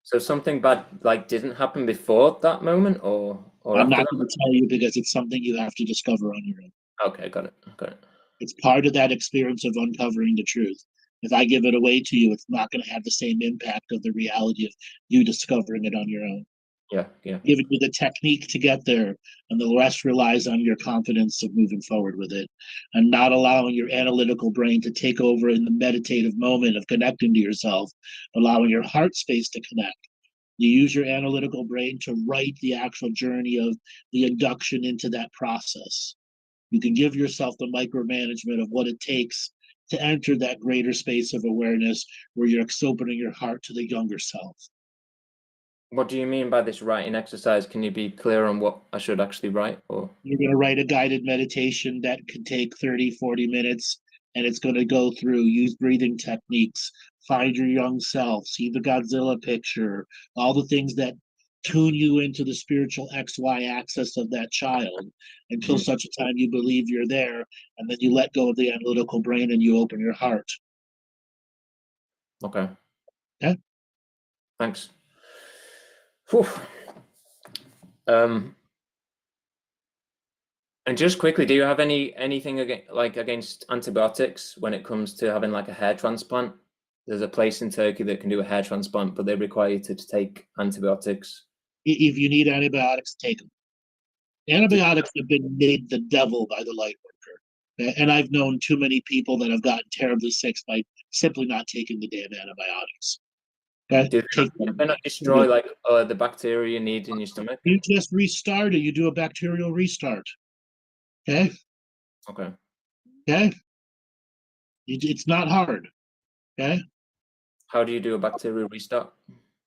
So something bad didn't happen before that moment, or I'm not going to tell you because it's something you have to discover on your own. Okay, got it. It's part of that experience of uncovering the truth. If I give it away to you, it's not going to have the same impact of the reality of you discovering it on your own. Yeah. Giving you the technique to get there, and the rest relies on your confidence of moving forward with it, and not allowing your analytical brain to take over in the meditative moment of connecting to yourself, allowing your heart space to connect. You use your analytical brain to write the actual journey of the induction into that process. You can give yourself the micromanagement of what it takes to enter that greater space of awareness where you're opening your heart to the younger self. What do you mean by this writing exercise? Can you be clear on what I should actually write? Or you're going to write a guided meditation that could take 30, 40 minutes, and it's going to go through, use breathing techniques, find your young self, see the Godzilla picture, all the things that tune you into the spiritual XY axis of that child until such a time you believe you're there, and then you let go of the analytical brain and you open your heart. Okay. Yeah. Thanks. Whew. And just quickly, do you have anything against antibiotics when it comes to having like a hair transplant? There's a place in Turkey that can do a hair transplant, but they require you to take antibiotics. If you need antibiotics, take them. Antibiotics have been made the devil by the light worker. And I've known too many people that have gotten terribly sick by simply not taking the damn antibiotics. Okay? Do they not destroy the bacteria you need in your stomach? You just restart it. You do a bacterial restart. Okay? Okay. Okay? It's not hard. Okay? How do you do a bacterial restart?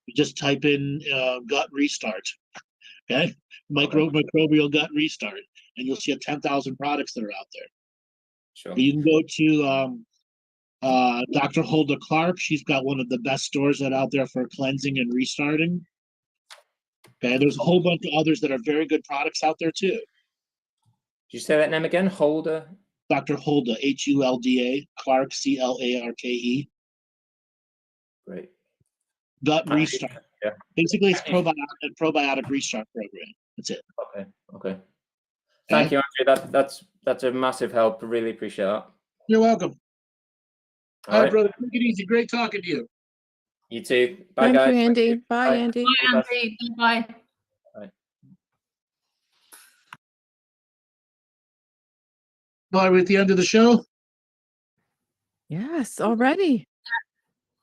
You just type in gut restart. Okay? Microbial gut restart. And you'll see 10,000 products that are out there. Sure. You can go to Dr. Hulda Clark. She's got one of the best stores out there for cleansing and restarting. Okay, there's a whole bunch of others that are very good products out there too. Did you say that name again? Hulda? Dr. Hulda, Hulda, Clark, Clarke. Great. Gut restart. Yeah. Basically, it's a probiotic restart program. That's it. Okay. Thank you, Andrew. That's a massive help. I really appreciate that. You're welcome. All right, brother. Take it easy. Great talking to you. You too. Bye, Thank guys. you, Andy. Bye, Andy. Bye, Andy. Bye. Bye. Are we at the end of the show? Yes, already.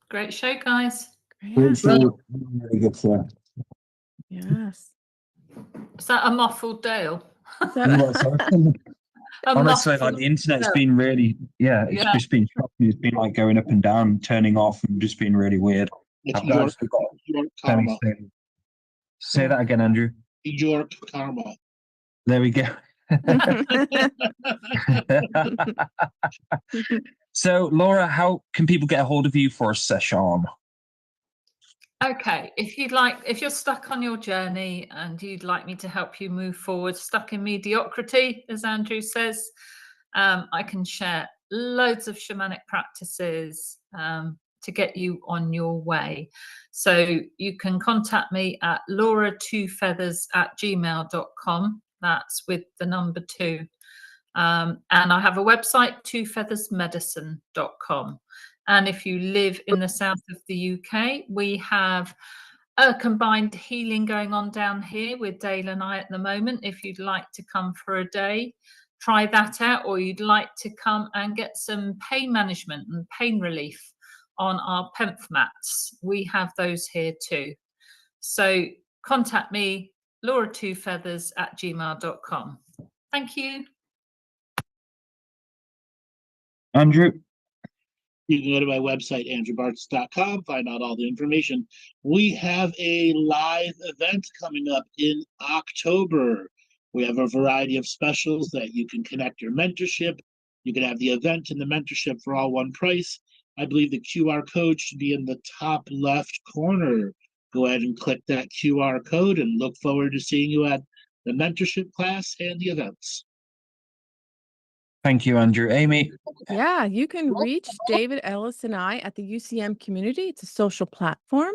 Great show, guys. Yes. Really good show. Yes. Is that a muffled Dale? Honestly, like the internet's been really, it's just been shocking. It's been like going up and down, turning off, and just been really weird. It's I've actually got York Karma. Say that again, Andrew. York Karma. There we go. So, Laura, how can people get a hold of you for a session? Okay, if you're stuck on your journey and you'd like me to help you move forward, stuck in mediocrity, as Andrew says, I can share loads of shamanic practices to get you on your way. So you can contact me at laura2feathers@gmail.com. That's with the number 2. And I have a website, twofeathersmedicine.com. And if you live in the south of the UK, we have a combined healing going on down here with Dale and I at the moment. If you'd like to come for a day, try that out, or you'd like to come and get some pain management and pain relief on our PEMF mats, we have those here too. So contact me, laura2feathers@gmail.com. Thank you. Andrew? You can go to my website, andrewbartz.com, find out all the information. We have a live event coming up in October. We have a variety of specials that you can connect your mentorship. You can have the event and the mentorship for all one price. I believe the QR code should be in the top left corner. Go ahead and click that QR code and look forward to seeing you at the mentorship class and the events. Thank you, Andrew. Amy? Yeah, you can reach David Ellis and I at the UCM community. It's a social platform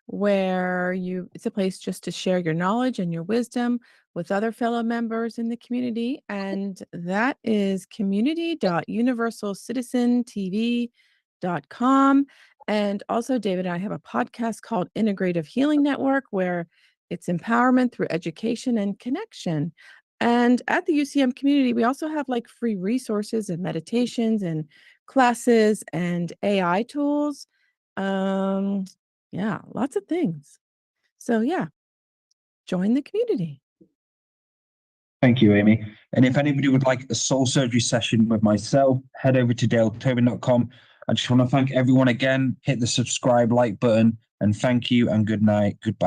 where it's a place just to share your knowledge and your wisdom with other fellow members in the community. And that is community.universalcitizentv.com. And also, David and I have a podcast called Integrative Healing Network, where it's empowerment through education and connection. And at the UCM community, we also have like free resources and meditations and classes and AI tools. Yeah, lots of things. So yeah, join the community. Thank you, Amy. And if anybody would like a soul surgery session with myself, head over to daletobin.com. I just want to thank everyone again. Hit the subscribe, like button, and thank you and good night. Goodbye.